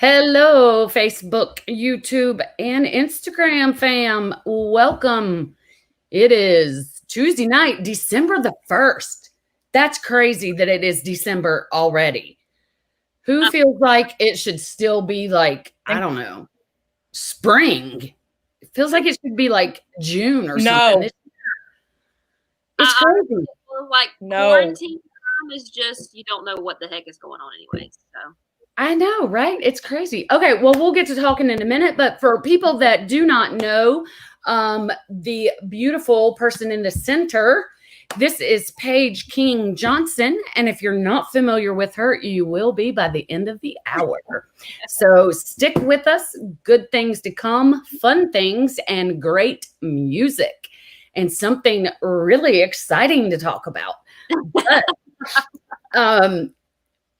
Hello, Facebook, YouTube, and Instagram fam. Welcome. It is Tuesday night, December the 1st. That's crazy that it is December already. Who feels like it should still be like, I don't know, spring? It feels like it should be like June or something. It's crazy. Like quarantine time is just, you don't know what the heck is going on anyways. So I know, right? It's crazy. Okay, well, we'll get to talking in a minute, but for people that do not know, the beautiful person in the center, this is Paige King Johnson, and if you're not familiar with her, you will be by the end of the hour. So stick with us. Good things to come, fun things, and great music, and something really exciting to talk about. But,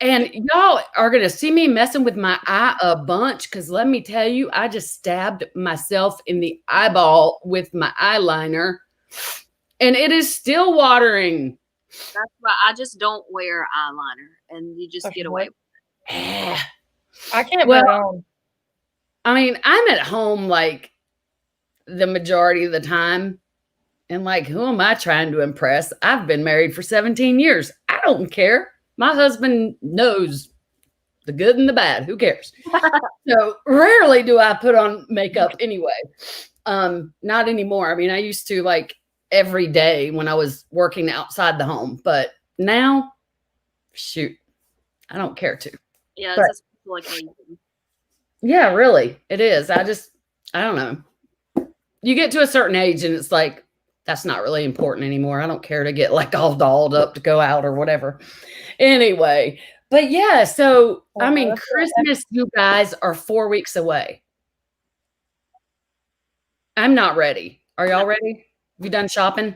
and y'all are going to see me messing with my eye a bunch because let me tell you, I just stabbed myself in the eyeball with my eyeliner and it is still watering. that's why I just don't wear eyeliner and you just get away with it. I can't put it on. I mean, I'm at home like the majority of the time. And like, who am I trying to impress? I've been married for 17 years. I don't care. My husband knows the good and the bad. Who cares? So rarely do I put on makeup anyway. Not anymore. I mean, I used to like every day when I was working outside the home, but now, shoot, I don't care to. Yeah, it's a special occasion. Yeah, really, it is. I don't know. You get to a certain age and it's like, that's not really important anymore. I don't care to get like all dolled up to go out or whatever. Anyway, but yeah, so I mean, Christmas, you guys are 4 weeks away. I'm not ready. Are y'all ready? Have you done shopping?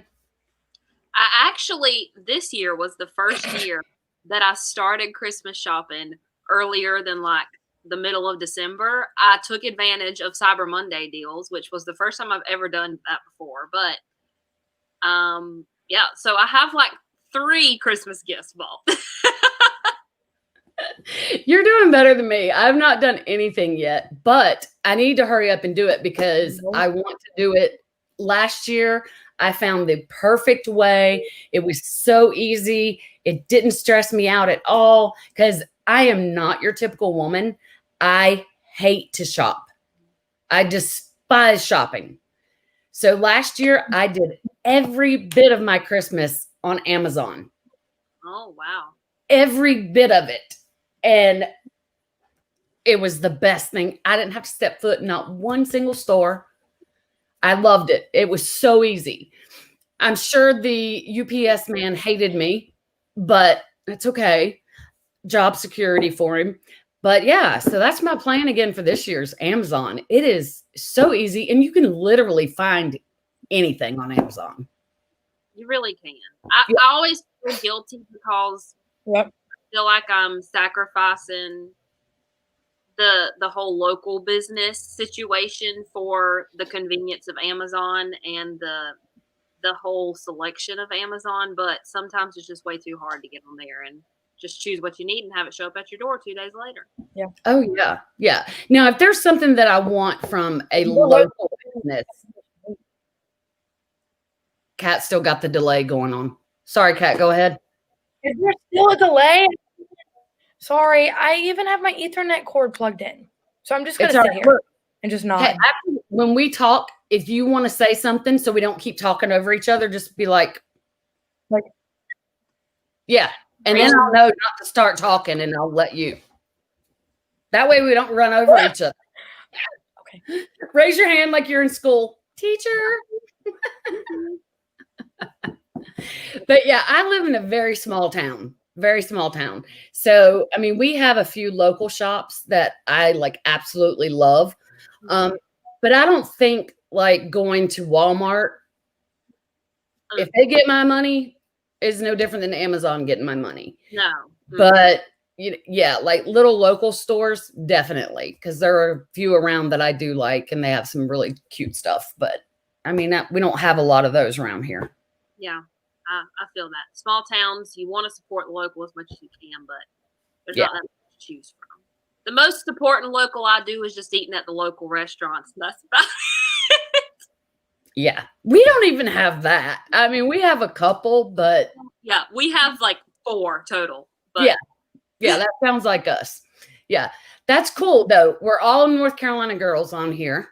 I actually, this year was the first year that I started Christmas shopping earlier than like the middle of December. I took advantage of Cyber Monday deals, which was the first time I've ever done that before. But yeah, so I have like 3 Christmas gifts bought. You're doing better than me. I've not done anything yet, but I need to hurry up and do it because I want to do it. Last year, I found the perfect way. It was so easy. It didn't stress me out at all because I am not your typical woman. I hate to shop. I despise shopping. So last year, I did every bit of my Christmas on Amazon. Oh, wow. Every bit of it. And it was the best thing. I didn't have to step foot in not one single store. I loved it. It was so easy. I'm sure the UPS man hated me, but it's okay. Job security for him. But yeah, so that's my plan again for this year's Amazon. It is so easy, and you can literally find anything on Amazon. You really can. I always feel guilty because I feel like I'm sacrificing the whole local business situation for the convenience of Amazon and the whole selection of Amazon. But sometimes it's just way too hard to get on there and just choose what you need and have it show up at your door 2 days later. Yeah. Oh, yeah. Yeah. Now, if there's something that I want from a local business, Kat still got the delay going on. Sorry, Kat, go ahead. Is there still a delay? Sorry, I even have my Ethernet cord plugged in. So I'm just going to sit here and just nod. Hey, when we talk, if you want to say something so we don't keep talking over each other, just be like, yeah. And then I'll know not to start talking and I'll let you. That way we don't run over each other. Okay. Raise your hand like you're in school. Teacher. But yeah, I live in a very small town. Very small town. So, I mean, we have a few local shops that I like absolutely love. But I don't think like going to Walmart, if they get my money, is no different than Amazon getting my money. No. But yeah, like little local stores, definitely. Because there are a few around that I do like, and they have some really cute stuff. But I mean, we don't have a lot of those around here. Yeah. I feel that. Small towns, you want to support the local as much as you can, but there's not that much to choose from. The most important local I do is just eating at the local restaurants. That's about it. Yeah. We don't even have that. I mean, we have a couple, but. Yeah, we have like 4 total. But. Yeah. Yeah, that sounds like us. Yeah. That's cool, though. We're all North Carolina girls on here.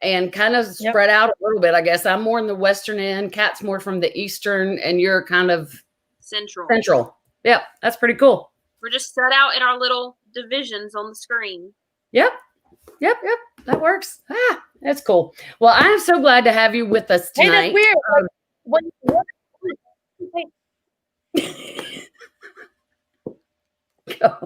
And kind of spread out a little bit, I guess. I'm more in the western end. Kat's more from the eastern, and you're kind of central. Yep, that's pretty cool. We're just set out in our little divisions on the screen. Yep. That works. That's cool. Well, I'm so glad to have you with us tonight. Hey, that's weird.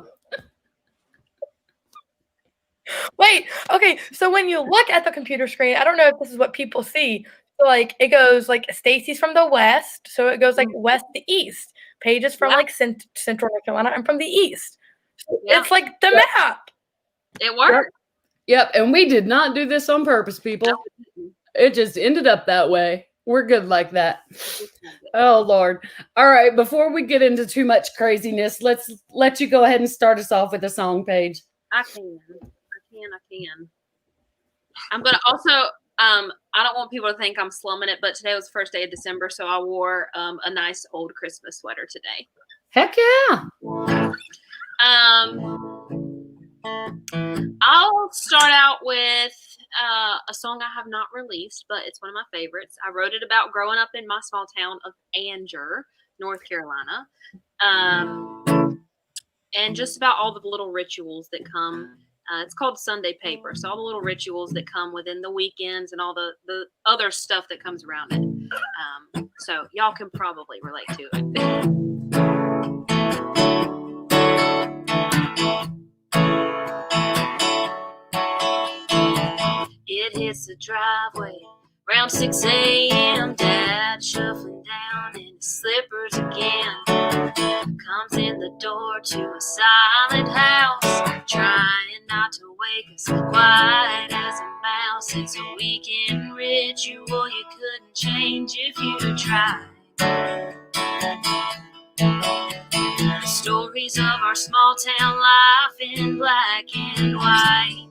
Wait, okay. So when you look at the computer screen, I don't know if this is what people see. So like it goes like Stacy's from the west, so it goes like west to east. Paige is from like central North Carolina. I'm from the east. It's like the map. It worked. Yep, and we did not do this on purpose, people. No. It just ended up that way. We're good like that. Oh, Lord. All right, before we get into too much craziness, let's let you go ahead and start us off with a song, Paige. I can. I'm going to also, I don't want people to think I'm slumming it, but today was the first day of December, so I wore a nice old Christmas sweater today. Heck yeah. I'll start out with a song I have not released, but it's one of my favorites. I wrote it about growing up in my small town of Anger, North Carolina, and just about all the little rituals that come. It's called Sunday Paper, so all the little rituals that come within the weekends and all the other stuff that comes around it. So y'all can probably relate to it. It hits the driveway around 6 a.m. Dad shuffling down in his slippers again. Comes in the door to a silent house, trying not to wake us, quiet as a mouse. It's a weekend ritual you couldn't change if you tried. The stories of our small town life in black and white.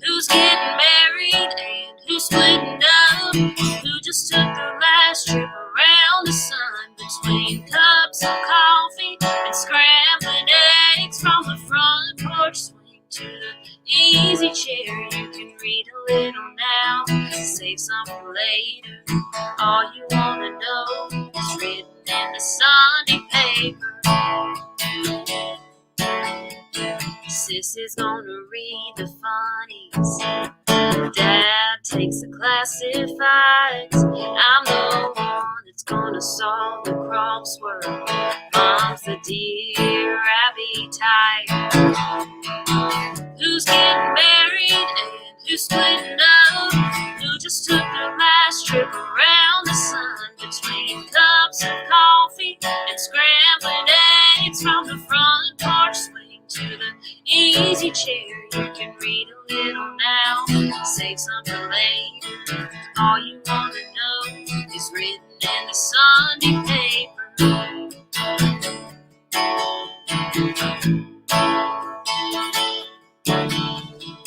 Who's getting married and who's splitting up? Who just took their last trip around the sun? Between cups of coffee and scrambling eggs from the front porch swing to the easy chair. You can read a little now, save some for later. All you want to know is written in the Sunday paper. Sis is gonna read the funnies. Dad takes the classifieds. I'm the one that's gonna solve the crossword. Mom's the dear appetite. Who's getting married and who's splitting up? Who just took their last trip around the sun? Between cups of coffee and scrambling eggs from the front porch swing to the easy chair. You can read a little now, save some for later. All you want to know is written in the Sunday paper.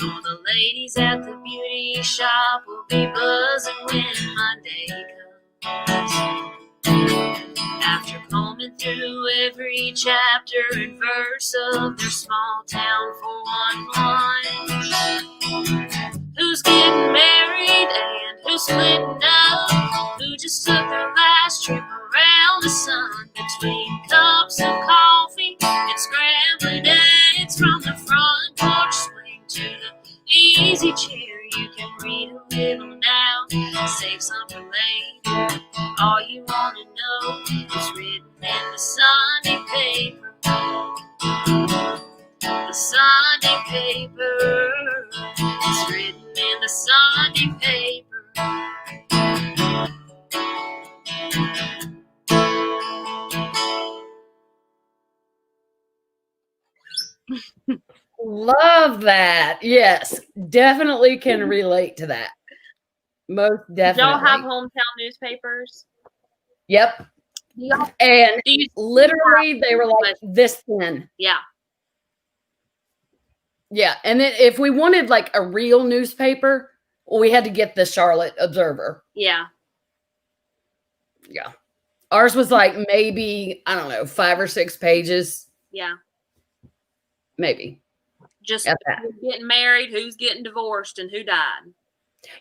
All the ladies at the beauty shop will be buzzing when Monday comes. After combing through every chapter and verse of their small town for one lunch. Who's getting married and who's splitting up? Who just took their last trip around the sun? Between cups of coffee and scrambled eggs from the front porch swing to the easy chair. You can read a little now, save some for later. All you want to know is written in the Sunday paper. The Sunday paper. It's written in the Sunday paper. Love that. Yes, definitely can relate to that. Most definitely. Y'all have hometown newspapers? Yep. And literally they were like this thin. Yeah. Yeah. And then if we wanted like a real newspaper, we had to get the Charlotte Observer. Yeah. Yeah. Ours was like maybe, I don't know, 5 or 6 pages. Yeah. Maybe. Just who's getting married, who's getting divorced, and who died.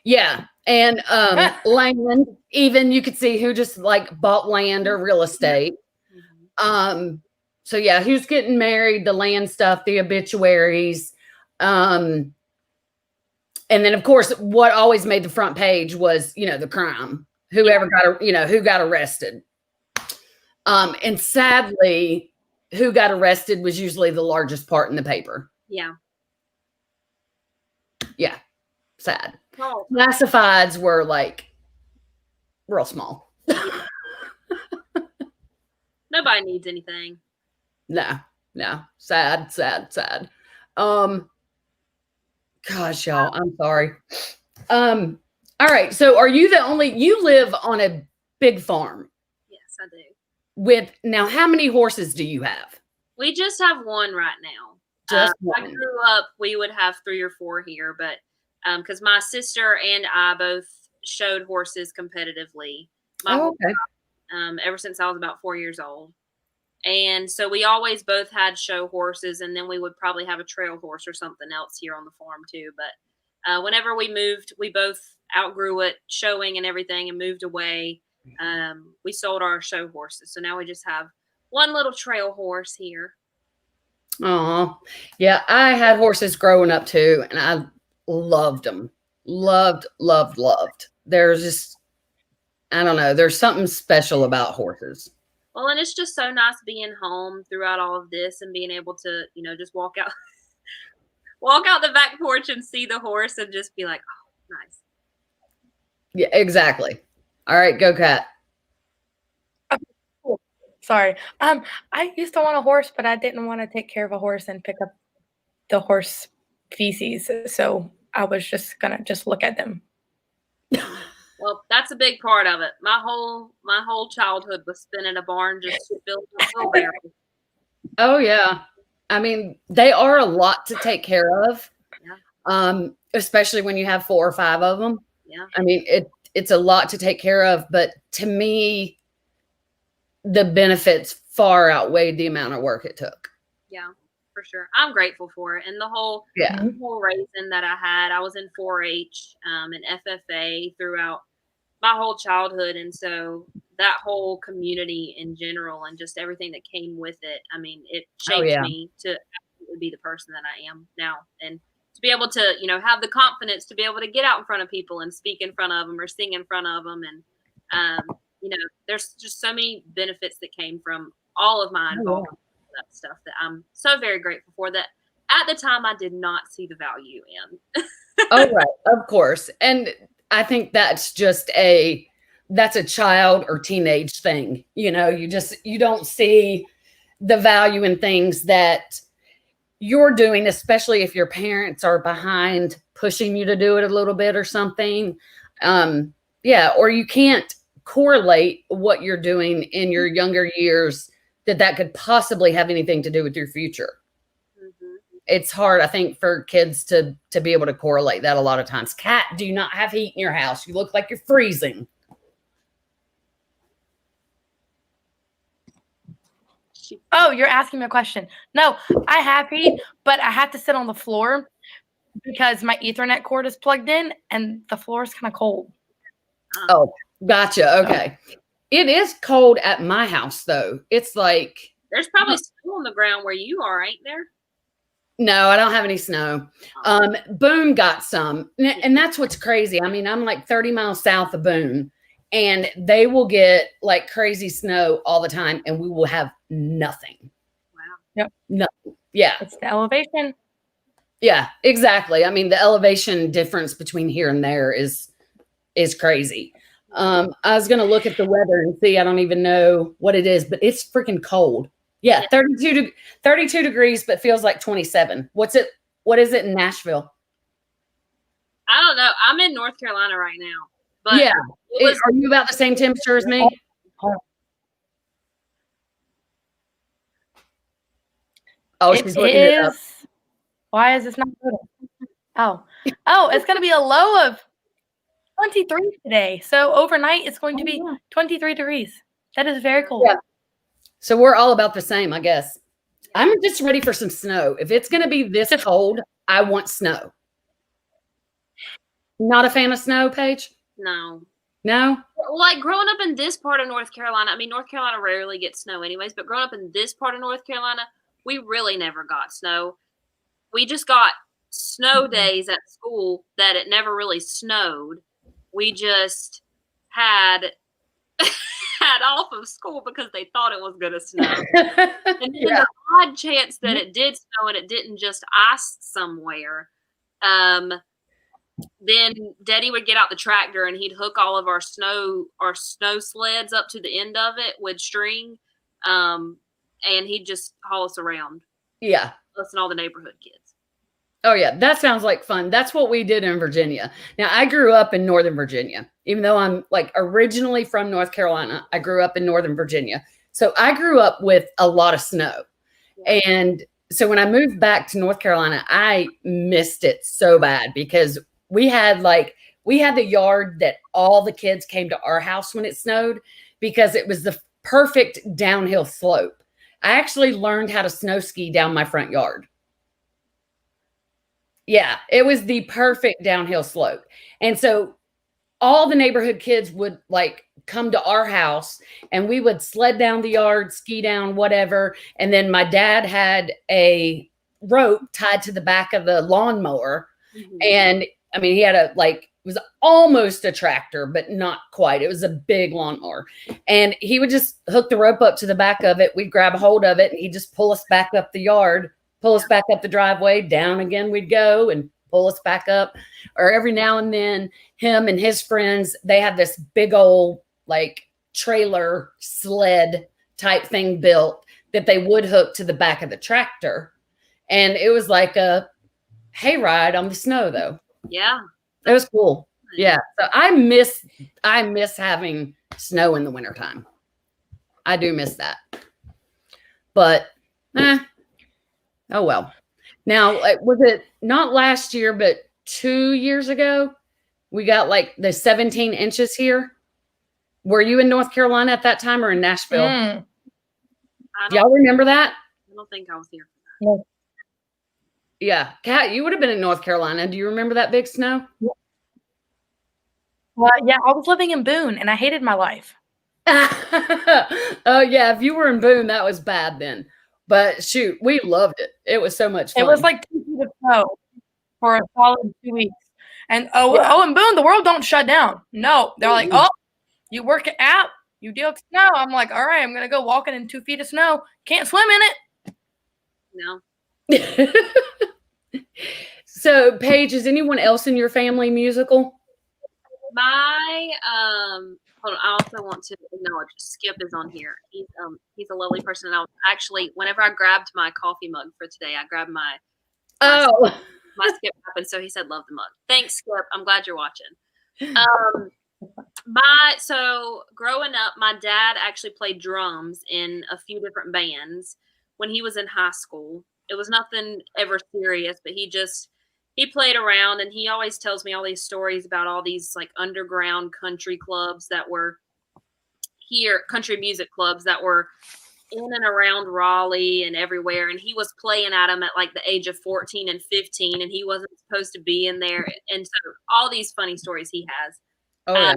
Yeah. And land, even you could see who just like bought land or real estate. So yeah, who's getting married, the land stuff, the obituaries. And then of course, what always made the front page was, the crime, whoever who got arrested. And sadly, who got arrested was usually the largest part in the paper. Yeah. Yeah. Sad. Oh. Classifieds were like real small. Nobody needs anything. No. Sad. Gosh, y'all, I'm sorry. All right. So are you you live on a big farm? Yes, I do. Now, how many horses do you have? We just have one right now. I grew up, we would have 3 or 4 here, but because my sister and I both showed horses competitively. Ever since I was about 4 years old. And so we always both had show horses, and then we would probably have a trail horse or something else here on the farm too. But whenever we moved, we both outgrew it, showing and everything, and moved away. We sold our show horses. So now we just have one little trail horse here. Oh, yeah. I had horses growing up too, and I loved them. Loved. There's just, I don't know. There's something special about horses. Well, and it's just so nice being home throughout all of this and being able to, just walk out the back porch and see the horse and just be like, oh, nice. Yeah, exactly. All right, go Kat. Sorry. I used to want a horse, but I didn't want to take care of a horse and pick up the horse feces. So I was just gonna look at them. Well, that's a big part of it. My whole childhood was spent in a barn just filled with wheelbarrows. Oh yeah. I mean, they are a lot to take care of. Yeah. Especially when you have 4 or 5 of them. Yeah. I mean, it's a lot to take care of, but to me, the benefits far outweighed the amount of work it took. Yeah, for sure. I'm grateful for it. And the whole raising that I had, I was in 4-H and FFA throughout my whole childhood. And so that whole community in general and just everything that came with it, I mean, it shaped me to absolutely be the person that I am now. And to be able to, have the confidence to be able to get out in front of people and speak in front of them or sing in front of them. And, there's just so many benefits that came from all of my involvement with that stuff that I'm so very grateful for, that at the time I did not see the value in. Oh, right. Of course. And I think that's just that's a child or teenage thing. You don't see the value in things that you're doing, especially if your parents are behind pushing you to do it a little bit or something. Or you can't correlate what you're doing in your younger years that could possibly have anything to do with your future. Mm-hmm. It's hard, I think, for kids to be able to correlate that a lot of times. Kat, do you not have heat in your house? You look like you're freezing. Oh, you're asking me a question. No, I have heat, but I have to sit on the floor because my Ethernet cord is plugged in and the floor is kind of cold. Oh, gotcha. Okay. It is cold at my house, though. It's like... There's probably snow on the ground where you are, ain't there? No, I don't have any snow. Boone got some. And that's what's crazy. I mean, I'm like 30 miles south of Boone, and they will get like crazy snow all the time, and we will have nothing. Wow. Yep. Nothing. Yeah. It's the elevation. Yeah, exactly. I mean, the elevation difference between here and there is crazy. I was going to look at the weather and see. I don't even know what it is, but it's freaking cold. Yeah, 32 degrees, but feels like 27. What is it in Nashville? I don't know. I'm in North Carolina right now. But yeah. Are you about the same temperature as me? Oh, she's looking it up. Why is this not loading? Oh, it's going to be a low of 23 today. So overnight, it's going to be 23 degrees. That is very cold. Yeah. So we're all about the same, I guess. I'm just ready for some snow. If it's going to be this cold, I want snow. Not a fan of snow, Paige? No. No? Like growing up in this part of North Carolina, I mean, North Carolina rarely gets snow anyways, but growing up in this part of North Carolina, we really never got snow. We just got snow days at school that it never really snowed. We just had off of school because they thought it was going to snow. And then the odd chance that it did snow and it didn't just ice somewhere, then Daddy would get out the tractor and he'd hook all of our snow sleds up to the end of it with string, and he'd just haul us around. Yeah. Us and all the neighborhood kids. Oh, yeah. That sounds like fun. That's what we did in Virginia. Now, I grew up in Northern Virginia. Even though I'm like originally from North Carolina, I grew up in Northern Virginia. So I grew up with a lot of snow. Yeah. And so when I moved back to North Carolina, I missed it so bad because we had the yard that all the kids came to our house when it snowed because it was the perfect downhill slope. I actually learned how to snow ski down my front yard. Yeah, it was the perfect downhill slope. And so all the neighborhood kids would like come to our house and we would sled down the yard, ski down, whatever. And then my dad had a rope tied to the back of the lawnmower. Mm-hmm. And I mean, he had it was almost a tractor, but not quite. It was a big lawnmower. And he would just hook the rope up to the back of it. We'd grab a hold of it and he'd just pull us back up the yard, pull us back up the driveway, down again we'd go and pull us back up. Or every now and then him and his friends, they had this big old trailer sled type thing built that they would hook to the back of the tractor. And it was like a hayride on the snow though. Yeah. It was cool. Yeah. So I miss having snow in the wintertime. I do miss that. But oh well. Now, was it not last year, but 2 years ago, we got the 17 inches here? Were you in North Carolina at that time or in Nashville? Do y'all remember that? I don't think I was here for that. No. Yeah. Kat, you would have been in North Carolina. Do you remember that big snow? Yeah. Well, yeah, I was living in Boone and I hated my life. Oh, yeah. If you were in Boone, that was bad then. But shoot, we loved it. It was so much fun. It was like 2 feet of snow for a solid 2 weeks. And in Boone, the world don't shut down. No, they're like, oh, you work it out, you deal with snow. I'm like, all right, I'm gonna go walking in 2 feet of snow. Can't swim in it. No. So, Paige, is anyone else in your family musical? My hold on, I also want to acknowledge Skip is on here. He's a lovely person. And I was actually, whenever I grabbed my coffee mug for today, I grabbed my Skip cup, and so he said, "Love the mug." Thanks, Skip. I'm glad you're watching. So growing up, my dad actually played drums in a few different bands when he was in high school. It was nothing ever serious, but he played around, and he always tells me all these stories about all these underground country clubs that were here, country music clubs that were in and around Raleigh and everywhere. And he was playing at them at the age of 14 and 15, and he wasn't supposed to be in there. And so all these funny stories he has. Oh, yeah.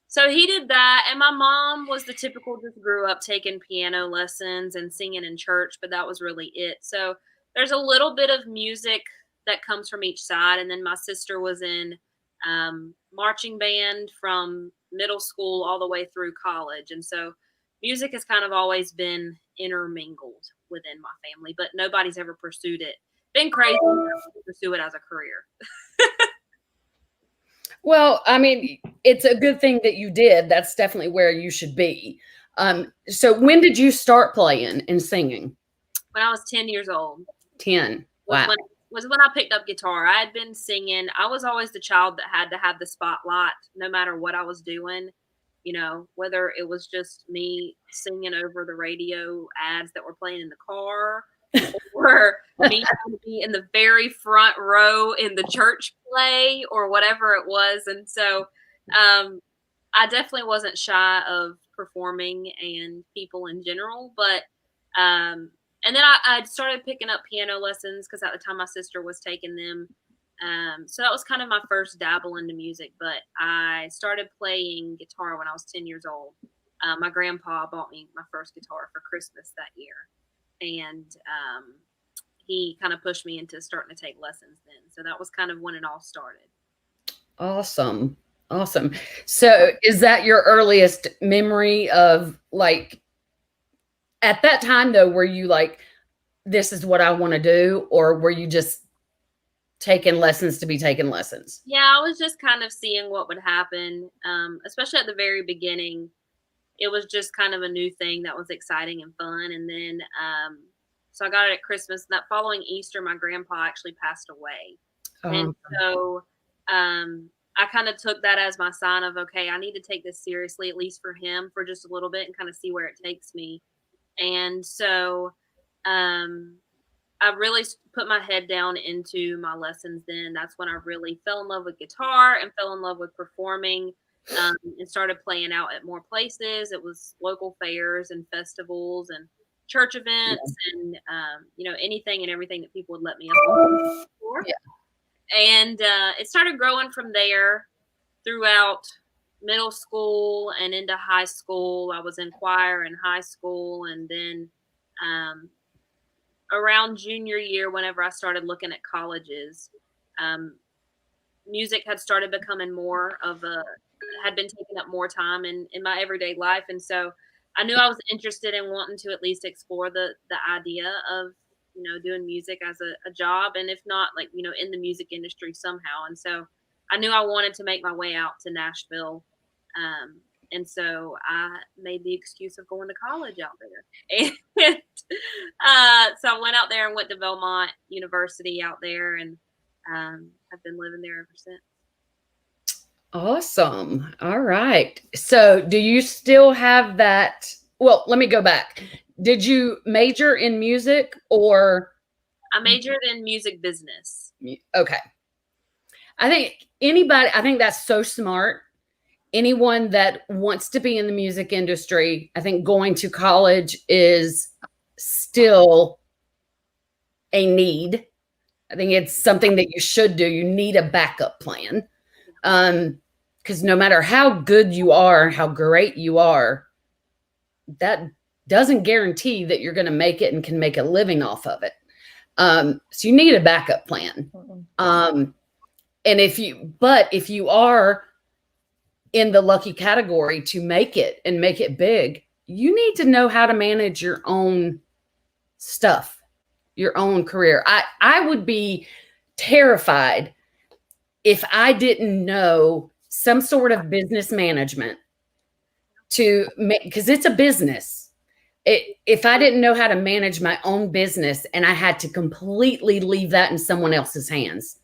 So he did that. And my mom was the typical, just grew up taking piano lessons and singing in church, but that was really it. So there's a little bit of music that comes from each side. And then my sister was in marching band from middle school all the way through college. And so music has kind of always been intermingled within my family, but nobody's ever pursued it. Been crazy to pursue it as a career. Well, I mean, it's a good thing that you did. That's definitely where you should be. So when did you start playing and singing? When I was 10 years old. 10. Wow. Was when I picked up guitar. I had been singing. I was always the child that had to have the spotlight no matter what I was doing, whether it was just me singing over the radio ads that were playing in the car, or me trying to be in the very front row in the church play or whatever it was. And so I definitely wasn't shy of performing and people in general, but and then I started picking up piano lessons because at the time my sister was taking them. So that was kind of my first dabble into music, but I started playing guitar when I was 10 years old. My grandpa bought me my first guitar for Christmas that year, and he kind of pushed me into starting to take lessons then. So that was kind of when it all started. Awesome. Awesome. So is that your earliest memory of like, at that time though, were you like, this is what I want to do? Or were you just taking lessons to be taking lessons? Yeah, I was just kind of seeing what would happen, especially at the very beginning. It was just kind of a new thing that was exciting and fun. And then, so I got it at Christmas. That following Easter, my grandpa actually passed away. And so I kind of took that as my sign of, okay, I need to take this seriously, at least for him, for just a little bit and kind of see where it takes me. And so I really put my head down into my lessons then. That's when I really fell in love with guitar and fell in love with performing, and started playing out at more places. It was local fairs and festivals and church events and, anything and everything that people would let me up for. Yeah. And it started growing from there throughout middle school and into high school. I was in choir in high school, and then around junior year, whenever I started looking at colleges, music had started becoming more of had been taking up more time in my everyday life. And so I knew I was interested in wanting to at least explore the idea of, doing music as a job, and if not, like, in the music industry somehow. And so I knew I wanted to make my way out to Nashville. And so I made the excuse of going to college out there. And so I went out there and went to Belmont University out there, and I've been living there ever since. Awesome. All right. So do you still have that? Well, let me go back. Did you major in music or? I majored in music business. Okay. I think that's so smart. Anyone that wants to be in the music industry, I think going to college is still a need. I think it's something that you should do. You need a backup plan. Because no matter how good you are, how great you are, that doesn't guarantee that you're going to make it and can make a living off of it. So you need a backup plan. And if you are in the lucky category to make it and make it big, you need to know how to manage your own stuff, your own career. I would be terrified if I didn't know some sort of business management to make, because it's a business. If I didn't know how to manage my own business and I had to completely leave that in someone else's hands,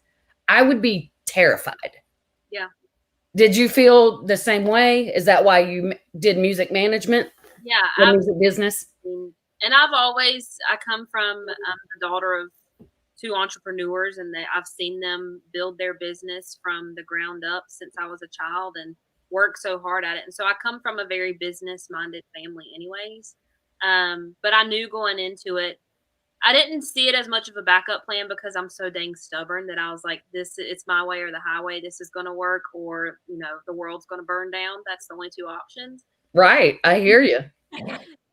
I would be terrified. Yeah. Did you feel the same way? Is that why you did music management? Yeah. Music business? And I come from the daughter of two entrepreneurs, and I've seen them build their business from the ground up since I was a child and work so hard at it. And so I come from a very business-minded family anyways. But I knew going into it, I didn't see it as much of a backup plan because I'm so dang stubborn that I was like, it's my way or the highway. This is going to work, or, the world's going to burn down. That's the only two options. Right. I hear you.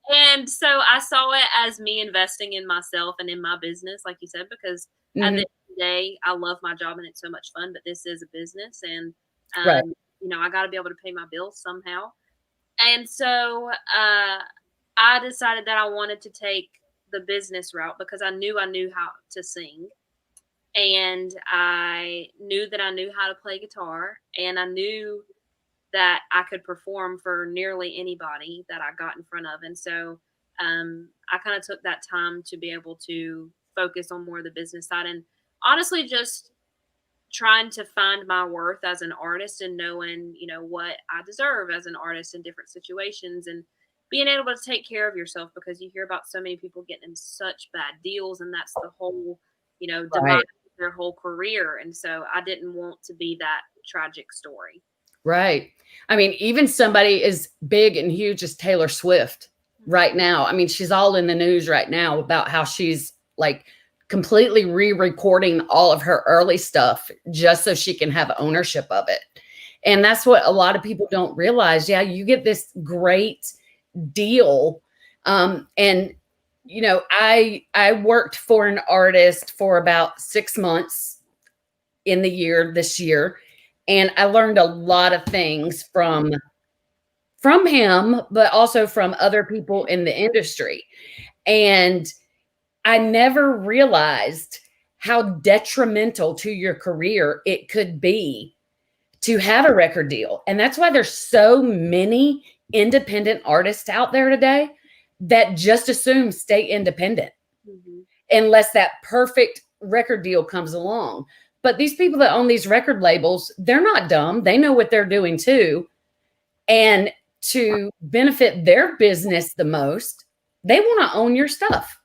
And so I saw it as me investing in myself and in my business, like you said, because at the end of the day, I love my job and it's so much fun, but this is a business, and, right. I got to be able to pay my bills somehow. And so I decided that I wanted to take the business route because I knew how to sing, and I knew that I knew how to play guitar, and I knew that I could perform for nearly anybody that I got in front of. And so I kind of took that time to be able to focus on more of the business side, and honestly just trying to find my worth as an artist and knowing, what I deserve as an artist in different situations. And being able to take care of yourself, because you hear about so many people getting in such bad deals, and that's the whole, demise of their whole career. And so I didn't want to be that tragic story. Right. I mean, even somebody as big and huge as Taylor Swift right now. I mean, she's all in the news right now about how she's like completely re-recording all of her early stuff just so she can have ownership of it. And that's what a lot of people don't realize. Yeah, you get this great deal. And I worked for an artist for about 6 months in the year this year. And I learned a lot of things from him, but also from other people in the industry. And I never realized how detrimental to your career it could be to have a record deal. And that's why there's so many independent artists out there today that just assume stay independent unless that perfect record deal comes along. But these people that own these record labels, they're not dumb. They know what they're doing too. And to benefit their business the most, they want to own your stuff.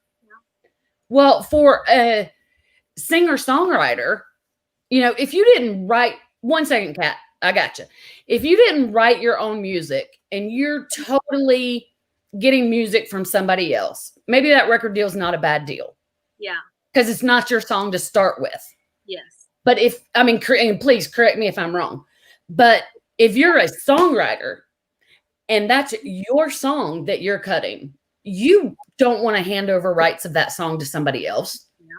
Well, for a singer-songwriter, if you didn't write, 1 second, Kat, I got you. If you didn't write your own music and you're totally getting music from somebody else, maybe that record deal is not a bad deal. Yeah. Because it's not your song to start with. Yes. But and please correct me if I'm wrong, but if you're a songwriter and that's your song that you're cutting, you don't want to hand over rights of that song to somebody else. Yeah.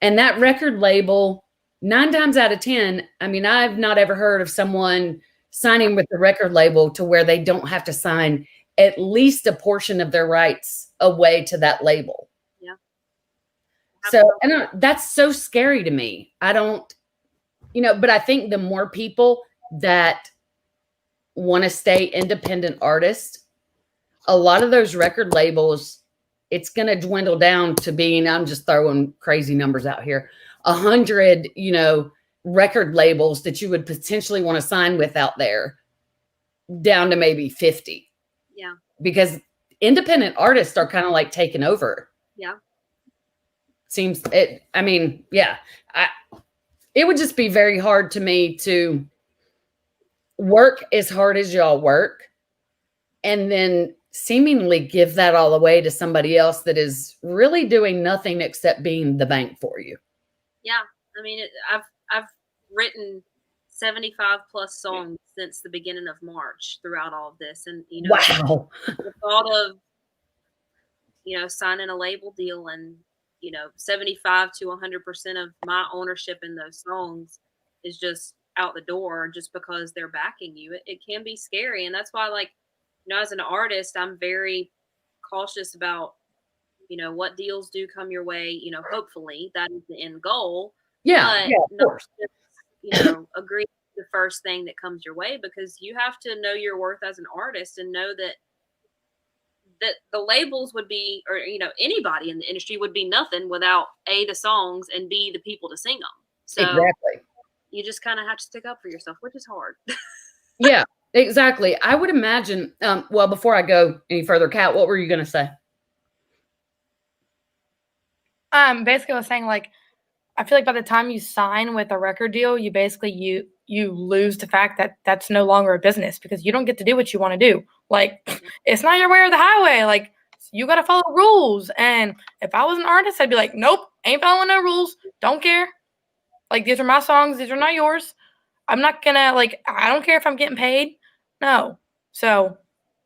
And that record label, 9 times out of 10, I mean, I've not ever heard of someone signing with the record label to where they don't have to sign at least a portion of their rights away to that label. Yeah. So, and that's so scary to me. I don't, but I think the more people that want to stay independent artists, a lot of those record labels, it's going to dwindle down to being, I'm just throwing crazy numbers out here, 100, record labels that you would potentially want to sign with out there, down to maybe 50. Yeah. Because independent artists are kind of like taking over. Yeah. Seems it. I mean, yeah, it would just be very hard to me to work as hard as y'all work and then seemingly give that all away to somebody else that is really doing nothing except being the bank for you. Yeah. I mean, I've written 75 plus songs since the beginning of March throughout all of this. And, wow. The thought of, signing a label deal and, 75 to 100% of my ownership in those songs is just out the door just because they're backing you. It can be scary. And that's why, as an artist, I'm very cautious about, what deals do come your way. Hopefully that is the end goal. Yeah. But yeah, of course. Agree with the first thing that comes your way, because you have to know your worth as an artist and know that the labels would be, or anybody in the industry would be nothing without A, the songs, and B, the people to sing them. So exactly. You just kind of have to stick up for yourself, which is hard. Yeah, exactly. I would imagine, well, before I go any further, Kat, what were you going to say? Basically I was saying, I feel like by the time you sign with a record deal, you basically, you lose the fact that that's no longer a business, because you don't get to do what you want to do. It's not your way or the highway. You got to follow rules. And if I was an artist, I'd be like, nope, ain't following no rules. Don't care. These are my songs. These are not yours. I'm not going to, I don't care if I'm getting paid. No. So,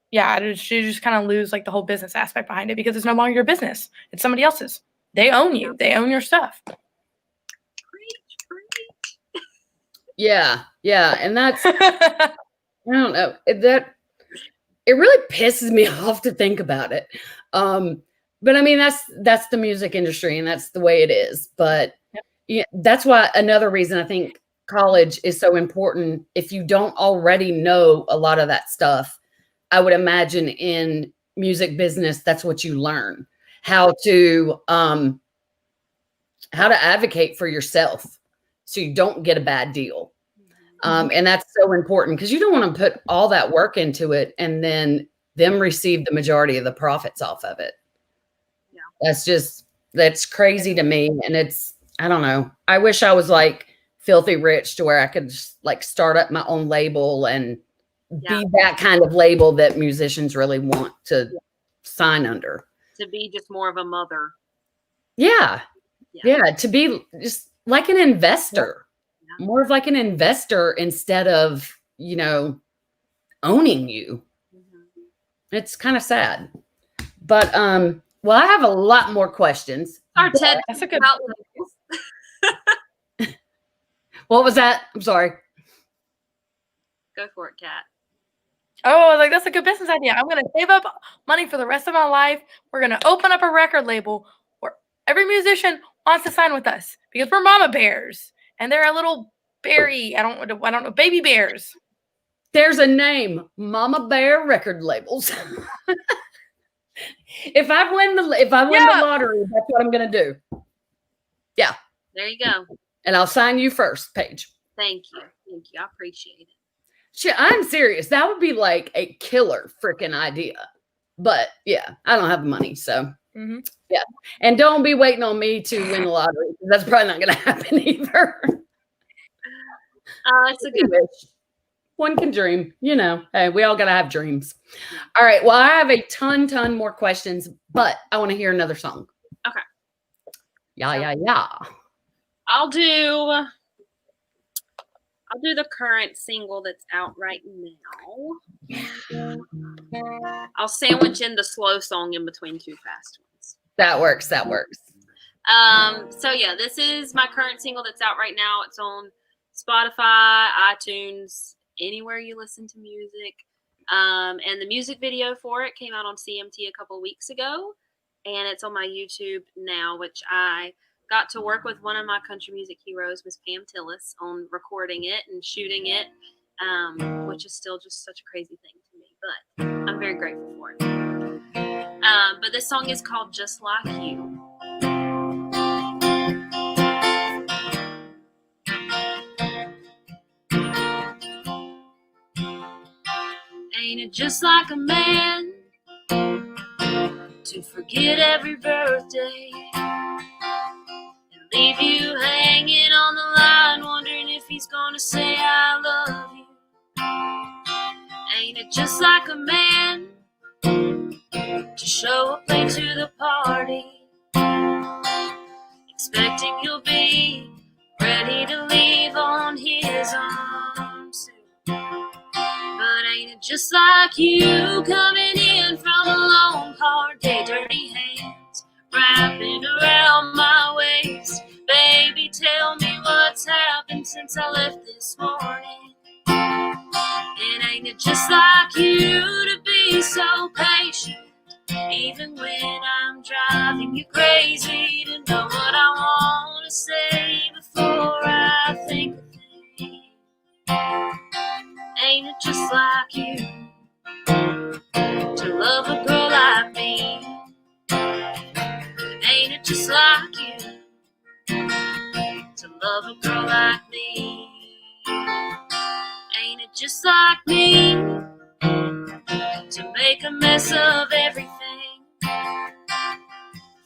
yeah, you just kind of lose, the whole business aspect behind it, because it's no longer your business. It's somebody else's. They own you. They own your stuff. Yeah. Yeah. And that's, I don't know, that it really pisses me off to think about it. But I mean, that's the music industry and that's the way it is. But yeah, that's why another reason I think college is so important. If you don't already know a lot of that stuff, I would imagine in music business, that's what you learn, how to advocate for yourself so you don't get a bad deal. And that's so important, because you don't want to put all that work into it and then them receive the majority of the profits off of it. Yeah. That's crazy to me. And I don't know. I wish I was like filthy rich to where I could just like start up my own label and be that kind of label that musicians really want to sign under. To be just more of a mother. Yeah. To be just like an investor, more of like an investor instead of, owning you. Mm-hmm. It's kind of sad, but, well, I have a lot more questions. That's a good. What was that? I'm sorry. Go for it, Kat. Oh, like that's a good business idea. I'm going to save up money for the rest of my life. We're going to open up a record label where every musician wants to sign with us because we're mama bears and they're a little berry. I don't know, baby bears. There's a name, Mama Bear Record Labels. If I win the lottery, that's what I'm going to do. Yeah. There you go. And I'll sign you first, Paige. Thank you. I appreciate it. Shit, I'm serious. That would be like a killer freaking idea. But yeah, I don't have the money, so yeah. And don't be waiting on me to win the lottery. That's probably not going to happen either. It's a good wish. One can dream, Hey, we all got to have dreams. All right. Well, I have a ton more questions, but I want to hear another song. Okay. Yeah. I'll do the current single that's out right now. I'll sandwich in the slow song in between two fast ones. That works. So yeah, this is my current single that's out right now. It's on Spotify, iTunes, anywhere you listen to music. And the music video for it came out on CMT a couple of weeks ago, and it's on my YouTube now, which I got to work with one of my country music heroes, Miss Pam Tillis, on recording it and shooting it, which is still just such a crazy thing to me, but I'm very grateful for it. But this song is called Just Like You. Ain't it just like a man to forget every birthday and leave you hanging on the line, wondering if he's gonna say I love you? Ain't it just like a man to show up late to the party, expecting you'll be ready to leave on his arms? But ain't it just like you coming in from a long, hard day, dirty hands wrapping around my waist? Baby, tell me what's happened since I left this morning. And ain't it just like you to be so patient, even when I'm driving you crazy, to know what I want to say before I think of things? Ain't it just like you to love a girl like me? Ain't it just like you to love a girl like me? Ain't it just like me to make a mess of everything,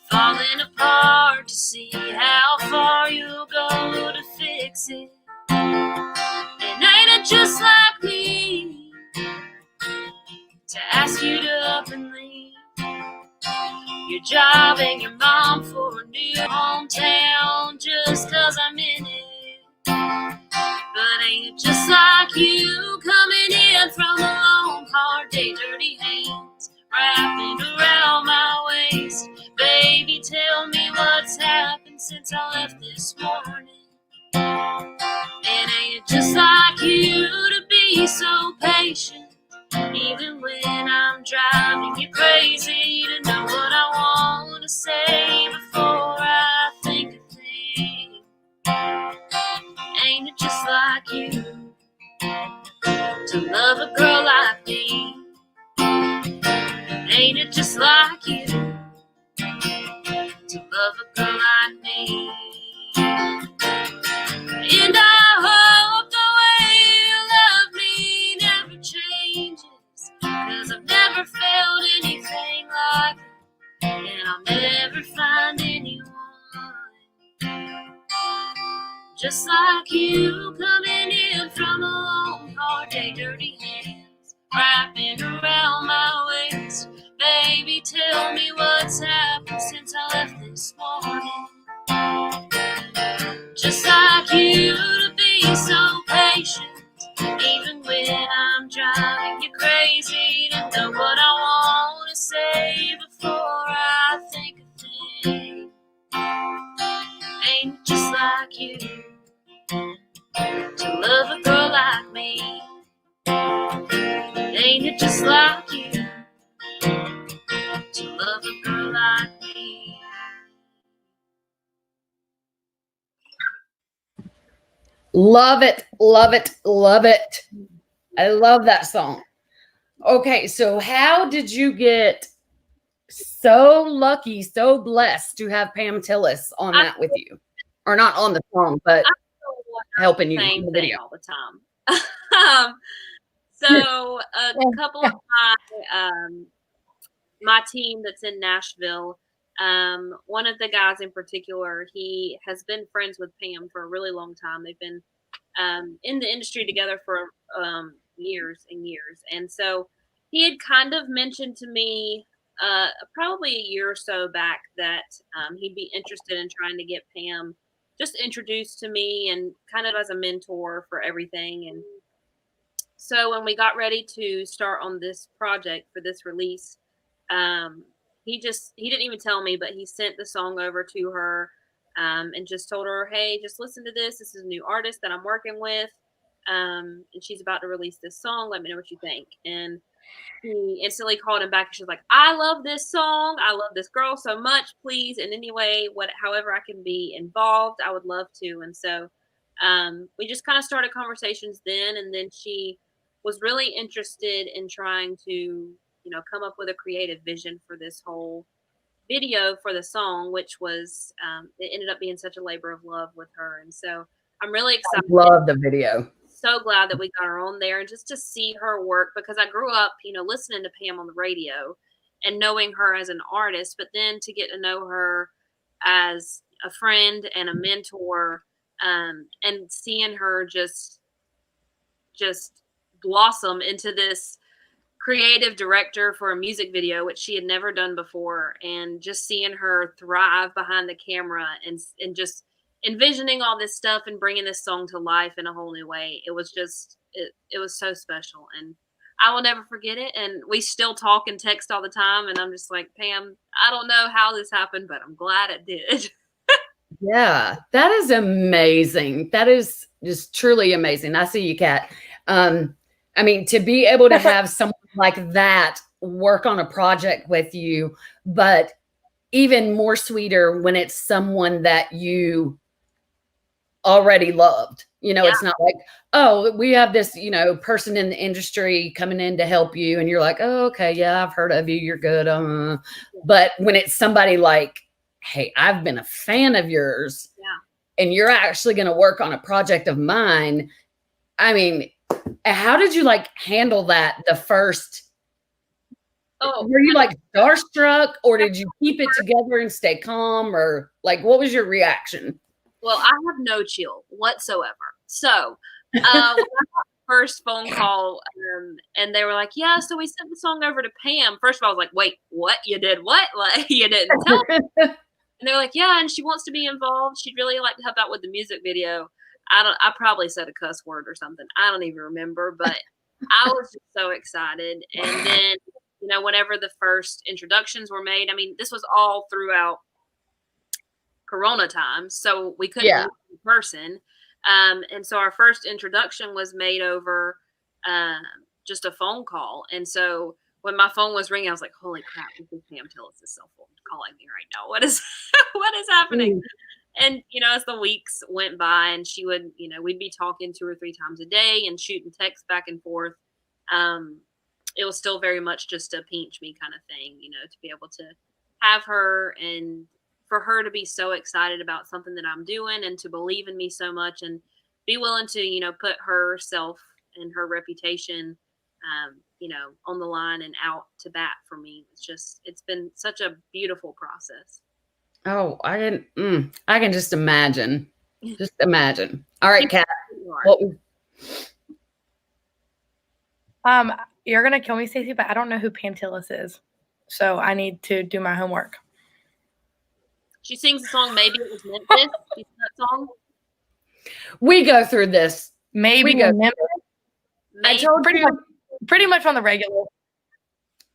falling apart to see how far you'll go to fix it? And ain't it just like me to ask you to up and leave your job and your mom for a new hometown just 'cause I'm in it? But ain't it just like you coming in from a long, hard day, dirty hands wrapping around my waist? Baby, tell me what's happened since I left this morning. And ain't it just like you to be so patient, even when I'm driving you crazy, to know what I want to say before I think of things? Ain't it just like you to love a girl like me? Ain't it just like you to love a girl like me? And I hope the way you love me never changes, 'cause I've never felt I'll never find anyone just like you, coming in from a long, hard day, dirty hands wrapping around my waist. Baby, tell me what's happened since I left this morning. Just like you, to be so patient, even when I'm driving you crazy, to know what I want to say before I think a thing. Ain't it just like you to love a girl like me? Ain't it just like you to love a girl like me? Love it, love it, love it. I love that song. Okay, so how did you get so lucky, so blessed to have Pam Tillis on that with you? Or not on the song, but helping you in the video all the time. So a couple of my team that's in Nashville, one of the guys in particular, he has been friends with Pam for a really long time. They've been in the industry together for years and years. And so he had kind of mentioned to me probably a year or so back that he'd be interested in trying to get Pam just introduced to me and kind of as a mentor for everything. And so when we got ready to start on this project for this release, he didn't even tell me, but he sent the song over to her and just told her, hey, just listen to this. This is a new artist that I'm working with. And she's about to release this song. Let me know what you think. And he instantly called him back. And she was like, I love this song. I love this girl so much. Please, in any way, however I can be involved, I would love to. And so we just kind of started conversations then. And then she was really interested in trying to, come up with a creative vision for this whole video for the song, which was it ended up being such a labor of love with her. And so I'm really excited. I love the video. So glad that we got her on there and just to see her work, because I grew up, listening to Pam on the radio and knowing her as an artist, but then to get to know her as a friend and a mentor, and seeing her just blossom into this creative director for a music video, which she had never done before, and just seeing her thrive behind the camera and just envisioning all this stuff and bringing this song to life in a whole new way. It was just, it was so special, and I will never forget it. And we still talk and text all the time. And I'm just like, Pam, I don't know how this happened, but I'm glad it did. Yeah, that is amazing. That is just truly amazing. I see you, Kat. I mean, to be able to have someone like that work on a project with you, but even more sweeter when it's someone that you already loved. It's not like, oh, we have this, person in the industry coming in to help you. And you're like, oh, okay, yeah, I've heard of you. You're good. But when it's somebody like, hey, I've been a fan of yours, and you're actually going to work on a project of mine. I mean, how did you handle that the first? Were you starstruck, or did you keep it together and stay calm, or what was your reaction? Well, I have no chill whatsoever. So when I got the first phone call, and they were like, yeah, so we sent the song over to Pam. First of all, I was like, wait, what? You did what? You didn't tell me. And they're like, yeah, and she wants to be involved. She'd really like to help out with the music video. I probably said a cuss word or something. I don't even remember, but I was just so excited. And then, whenever the first introductions were made, I mean, this was all throughout Corona times, so we couldn't meet in person. And so our first introduction was made over just a phone call. And so when my phone was ringing, I was like, holy crap, this is Pam Tillis' cell phone calling me right now. What is happening? And, as the weeks went by, and she would, we'd be talking 2 or 3 times a day and shooting texts back and forth. It was still very much just a pinch me kind of thing, to be able to have her and for her to be so excited about something that I'm doing and to believe in me so much and be willing to, put herself and her reputation on the line and out to bat for me. It's been such a beautiful process. Oh, I can just imagine. Just imagine. All right, Kat. You're gonna kill me, Stacey, but I don't know who Pam Tillis is, so I need to do my homework. She sings the song "Maybe It Was Memphis." You know that song? We go through this. Maybe we go. Memphis. I told pretty much on the regular.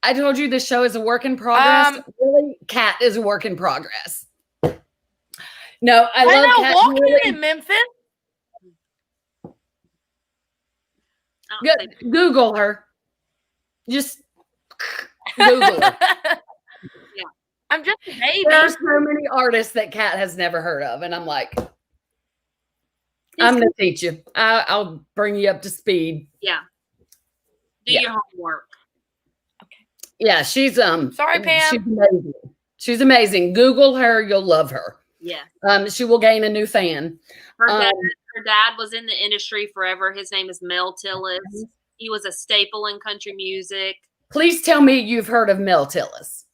I told you this show is a work in progress. Really, Kat is a work in progress. No, I love Kat. Walking in Memphis. Google her. Just Google her. Yeah. I'm just a baby. There's so many artists that Kat has never heard of, and I'm like, I'm going to teach you. I'll bring you up to speed. Yeah. Do your homework. Okay. Yeah, she's sorry, Pam. She's amazing. She's amazing. Google her, you'll love her. Yeah. She will gain a new fan. Her dad was in the industry forever. His name is Mel Tillis. He was a staple in country music. Please tell me you've heard of Mel Tillis.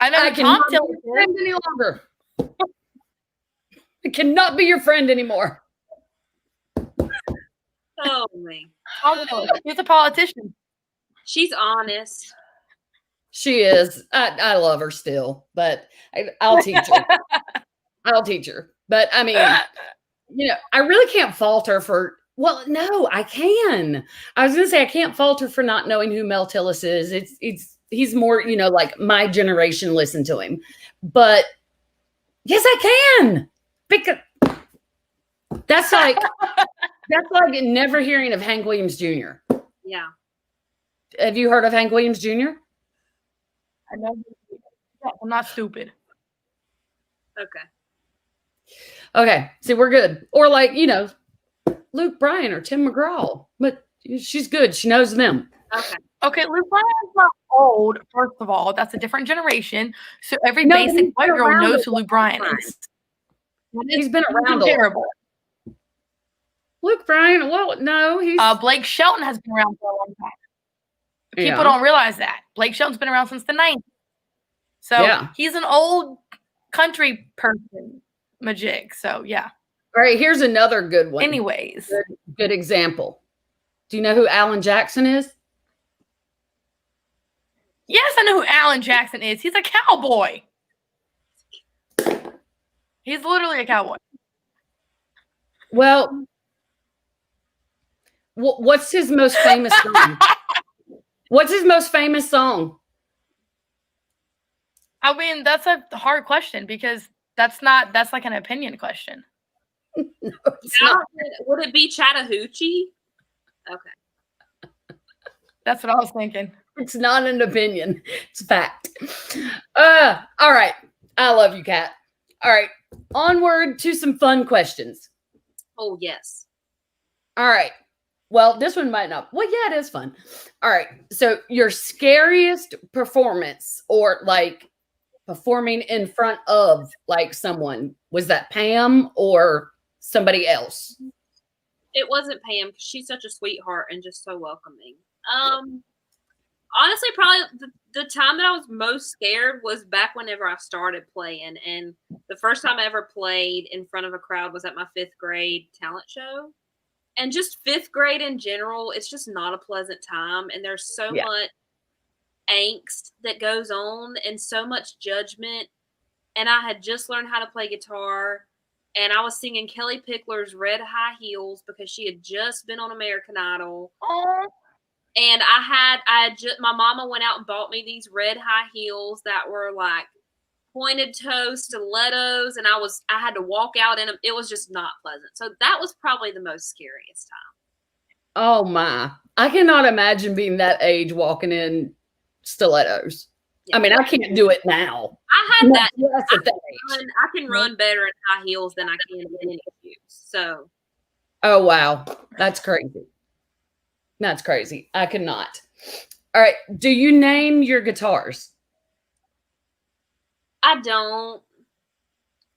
I know I cannot be your friend any longer. I cannot be your friend anymore. Oh, man. She's a politician. She's honest. She is. I love her still, but I'll teach her. I'll teach her. But I mean, I really can't fault her for. Well, no, I can. I was going to say I can't fault her for not knowing who Mel Tillis is. He's more, like my generation listened to him. But yes, I can. Because that's like never hearing of Hank Williams Jr. Yeah. Have you heard of Hank Williams Jr.? I know. I'm not stupid. Okay. See, we're good. Or like, Luke Bryan or Tim McGraw. But she's good. She knows them. Okay, Luke Bryan's not old, first of all. That's a different generation. So every basic white girl knows who Luke Bryan is. He's been around terrible. Luke Bryan, well, no, he's Blake Shelton has been around for a long time. People don't realize that. Blake Shelton's been around since the 90s. So he's an old country person, majig. So yeah. All right, here's another good one. Anyways. Good example. Do you know who Alan Jackson is? Yes, I know who Alan Jackson is. He's a cowboy. He's literally a cowboy. Well, what's his most famous song? What's his most famous song? I mean, that's a hard question because that's like an opinion question. No, it's not. Would it be Chattahoochee? Okay. That's what I was thinking. It's not an opinion. It's fact. All right. I love you, Kat. All right. Onward to some fun questions. Oh, yes. All right. Well, this one might not. Well, yeah, it is fun. All right. So your scariest performance or like performing in front of like someone, was that Pam or somebody else? It wasn't Pam because she's such a sweetheart and just so welcoming. Honestly, probably the time that I was most scared was back whenever I started playing. And the first time I ever played in front of a crowd was at my 5th grade talent show. And just 5th grade in general, it's just not a pleasant time. And there's so much angst that goes on and so much judgment. And I had just learned how to play guitar. And I was singing Kelly Pickler's Red High Heels because she had just been on American Idol. Oh. And my mama went out and bought me these red high heels that were like pointed toe stilettos. And I had to walk out in them. It was just not pleasant. So that was probably the most scariest time. Oh my, I cannot imagine being that age walking in stilettos. Yeah. I mean, I can't do it now. I had that. I can run better in high heels than I can in any shoes. So. Oh, wow. That's crazy. That's crazy. I could not. All right. Do you name your guitars? I don't.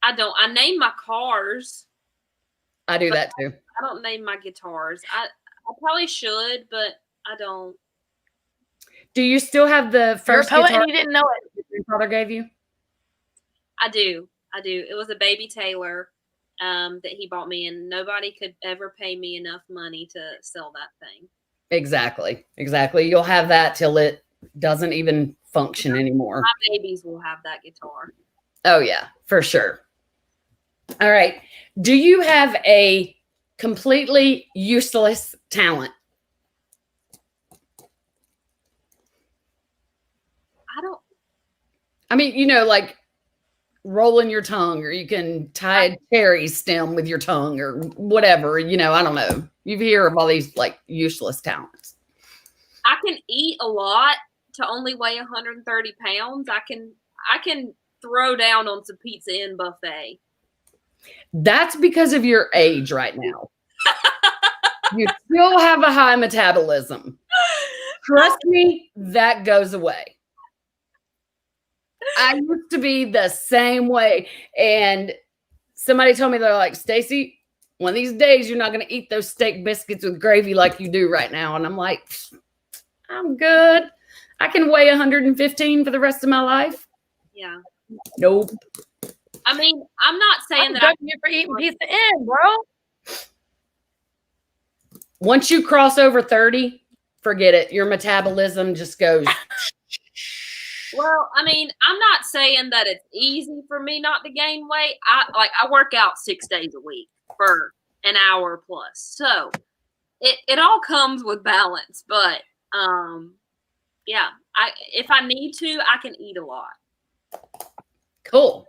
I name my cars. I do that too. I don't name my guitars. I probably should, but I don't. Do you still have the first You're a poet guitar and you didn't know it? your father gave you? I do. It was a baby Taylor that he bought me, and nobody could ever pay me enough money to sell that thing. Exactly. You'll have that till it doesn't even function anymore. My babies will have that guitar. Oh, yeah, for sure. All right. Do you have a completely useless talent? I mean, like rolling your tongue, or you can tie a cherry stem with your tongue, or whatever, I don't know. You hear of all these like useless talents. I can eat a lot to only weigh 130 pounds. I can throw down on some pizza and buffet. That's because of your age right now. You still have a high metabolism. Trust me, that goes away. I used to be the same way. And somebody told me, they're like, Stacy, one of these days you're not going to eat those steak biscuits with gravy like you do right now. And I'm like, I'm good. I can weigh 115 for the rest of my life. Yeah. Nope. I mean, I'm not saying that I'm you for eating pizza in, bro. Once you cross over 30, forget it. Your metabolism just goes. Well, I mean, I'm not saying that it's easy for me not to gain weight. I work out 6 days a week for an hour plus. So it all comes with balance. But yeah, if I need to, I can eat a lot. Cool.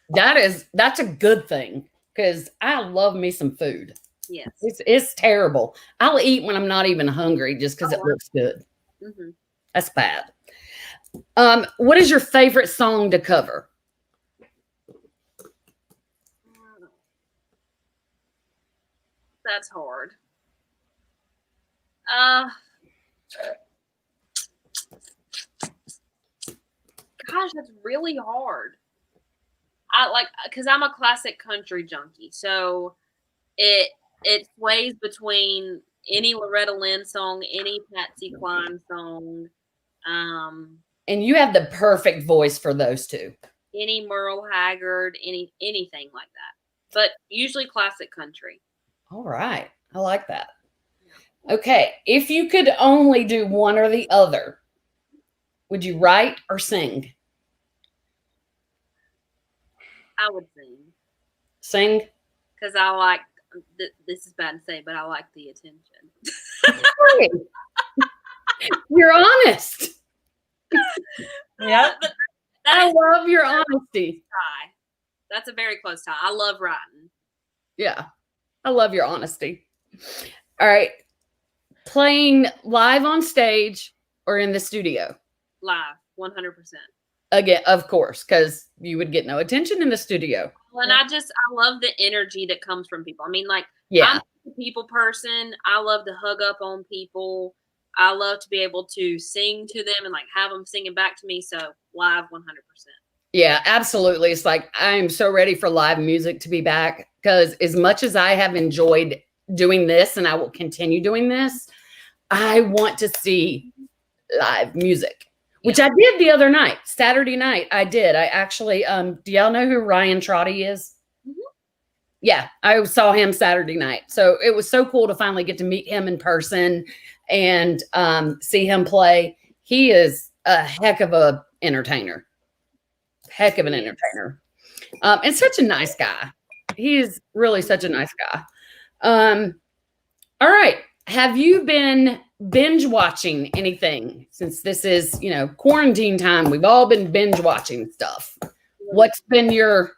That's a good thing, because I love me some food. Yes. It's terrible. I'll eat when I'm not even hungry just because it looks good. Mm-hmm. That's bad. What is your favorite song to cover? That's hard. Gosh, that's really hard. Because I'm a classic country junkie, so it sways between any Loretta Lynn song, any Patsy Cline song, and you have the perfect voice for those two. Any Merle Haggard, anything like that, but usually classic country. All right, I like that. Okay, if you could only do one or the other, would you write or sing? I would sing. Sing? Because I like, this is bad to say, but I like the attention. You're honest. Yeah. I love your honesty. That's a very close tie. I love writing. Yeah, I love your honesty. All right. Playing live on stage or in the studio? Live, 100%. Again, of course, because you would get no attention in the studio. Well, and I love the energy that comes from people. I mean, like, yeah. I'm a people person. I love to hug up on people. I love to be able to sing to them and like have them singing back to me. So live, 100%. Yeah, absolutely. It's like, I'm so ready for live music to be back, because as much as I have enjoyed doing this, and I will continue doing this, I want to see live music, which I did the other night, Saturday night. I did. I actually, do y'all know who Ryan Trotty is? Mm-hmm. Yeah, I saw him Saturday night. So it was so cool to finally get to meet him in person and see him play. He is a heck of a entertainer. Heck of an entertainer. And such a nice guy. He is really such a nice guy. All right. Have you been binge watching anything since this is, quarantine time? We've all been binge watching stuff. What's been your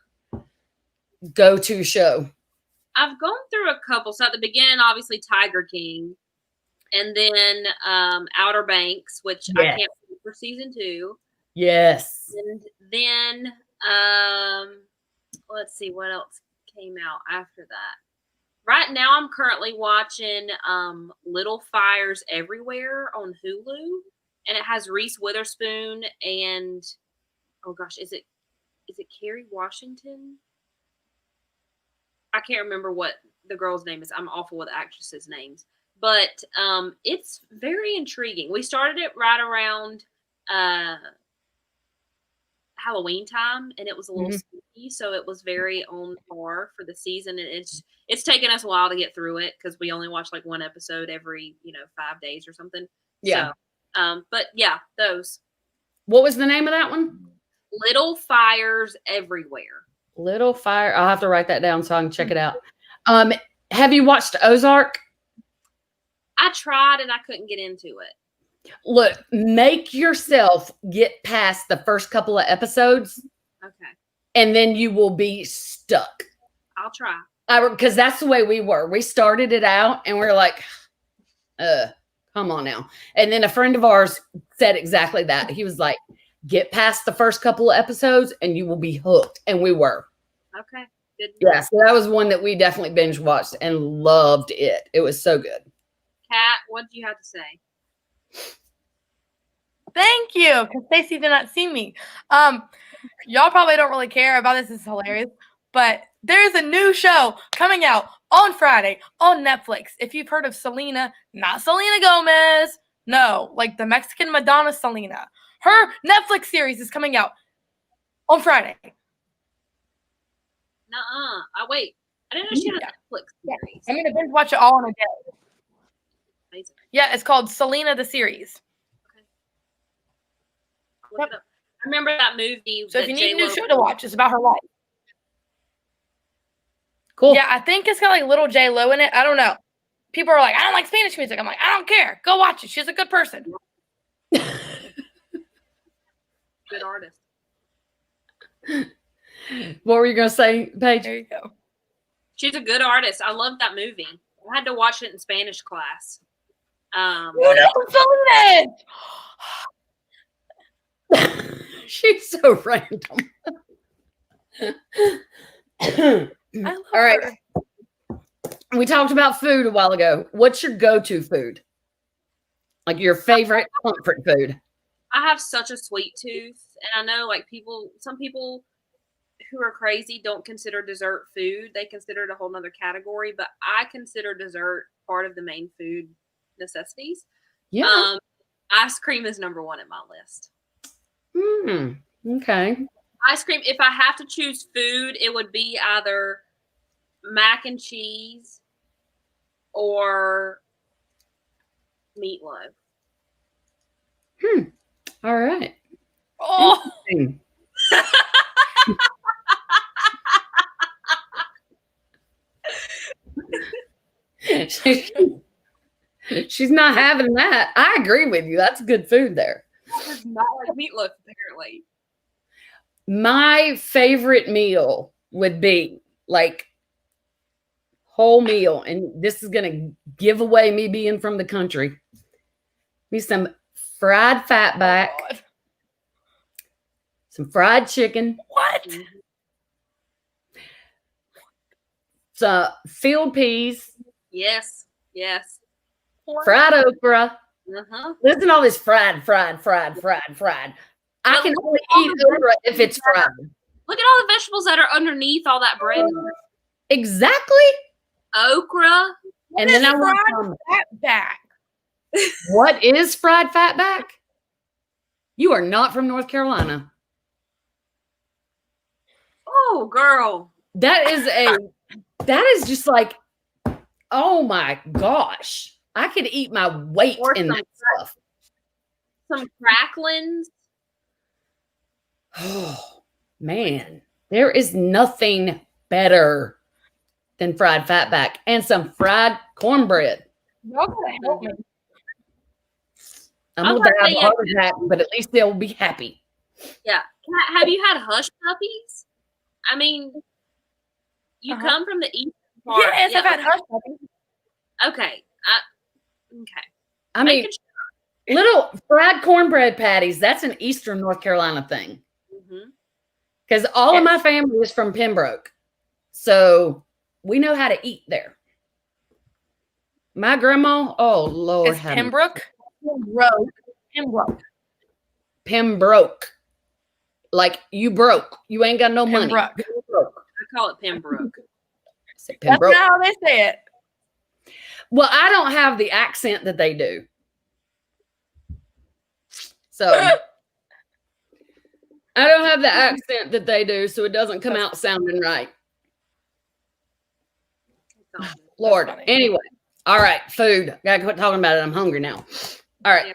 go-to show? I've gone through a couple. So at the beginning, obviously Tiger King, and then Outer Banks, which I can't wait for season 2. Yes. And then let's see what else came out after that. Right now, I'm currently watching Little Fires Everywhere on Hulu, and it has Reese Witherspoon and is it Kerry Washington? I can't remember what the girl's name is. I'm awful with actresses' names. But it's very intriguing. We started it right around Halloween time, and it was a little spooky, so it was very on par for the season. And it's taken us a while to get through it because we only watch like one episode every 5 days or something. Yeah. So, but yeah, those. What was the name of that one? Little Fires Everywhere. Little Fire. I'll have to write that down so I can check it out. Have you watched Ozark? I tried and I couldn't get into it. Look, make yourself get past the first couple of episodes. Okay. And then you will be stuck. I'll try. Because that's the way we were. We started it out and we're like, come on now. And then a friend of ours said exactly that. He was like, get past the first couple of episodes and you will be hooked. And we were. Okay. Good. Yeah, so that was one that we definitely binge watched and loved it. It was so good. Kat, what do you have to say? Thank you, because Stacey did not see me. Y'all probably don't really care about this. This is hilarious. But there's a new show coming out on Friday on Netflix. If you've heard of Selena, not Selena Gomez. No, like the Mexican Madonna Selena. Her Netflix series is coming out on Friday. Nuh-uh. Wait. I didn't know she had a Netflix series. I'm going to binge watch it all in a day. Amazing. Yeah, it's called Selena the Series. Look it up. I remember that movie. So if you need a new show to watch, it's about her life. Cool. Yeah, I think it's got like little J-Lo in it. I don't know. People are like, I don't like Spanish music. I'm like, I don't care. Go watch it. She's a good person. Good artist. What were you going to say, Paige? There you go. She's a good artist. I love that movie. I had to watch it in Spanish class. You know Selena! She's so random. I love All right. her. We talked about food a while ago. What's your go-to food? Like your favorite comfort food? I have such a sweet tooth, and I know like some people who are crazy don't consider dessert food. They consider it a whole nother category, but I consider dessert part of the main food necessities. Yeah. Ice cream is number one at my list. Okay. Ice cream, if I have to choose food, it would be either mac and cheese or meatloaf. All right. Oh. She's not having that. I agree with you. That's good food there. It's not like meatloaf, apparently. My favorite meal would be like whole meal, and this is going to give away me being from the country. Be some fried fatback, some fried chicken. What? Some field peas. Yes. Yes. Fried okra. Uh-huh. Listen to all this fried. I can only eat okra if it's fried. Look at all the vegetables that are underneath all that bread. Exactly. Okra. And then I want Fatback. What is fried fatback? You are not from North Carolina. Oh, girl. That is just like, oh my gosh. I could eat my weight in that stuff. Some cracklings. Oh, man. There is nothing better than fried fatback and some fried cornbread. Y'all gotta help me. I'm going to have a heart attack, but at least they'll be happy. Yeah. Have you had hush puppies? I mean, you come from the east part. Yes, I've had hush puppies. Okay. Okay. I mean, little fried cornbread patties, that's an Eastern North Carolina thing. Because all of my family is from Pembroke. So we know how to eat there. My grandma, oh, Lord. Is Pembroke? Pembroke. Like you broke. You ain't got no money. I call it Pembroke. That's not how they say it. Well, I don't have the accent that they do. So I don't have the accent that they do, so it doesn't come out sounding right. Lord. Anyway. All right. Food. Gotta quit talking about it. I'm hungry now. All right.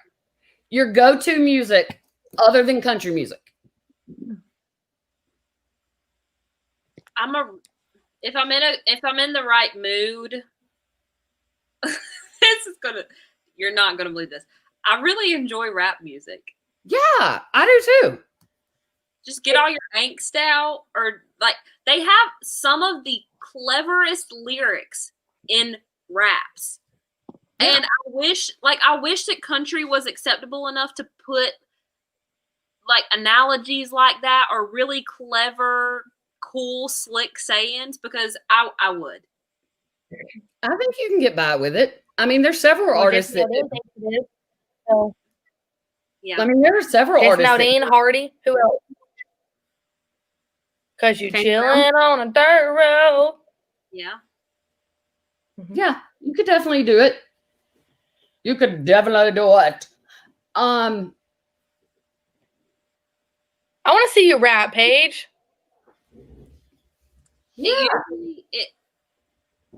Your go-to music other than country music. If I'm in the right mood, you're not gonna believe this. I really enjoy rap music. Yeah, I do too. Just get all your angst out, or like they have some of the cleverest lyrics in raps. Yeah. And I wish that country was acceptable enough to put like analogies like that or really clever, cool, slick sayings, because I would. I think you can get by with it. I mean, there's several artists that do. So, yeah. I mean, there are several Jason artists. Aldean, Hardy, who else? Cause you chilling on a dirt road. Yeah. Yeah, you could definitely do it. You could definitely do it. I want to see you rap, Paige. Yeah.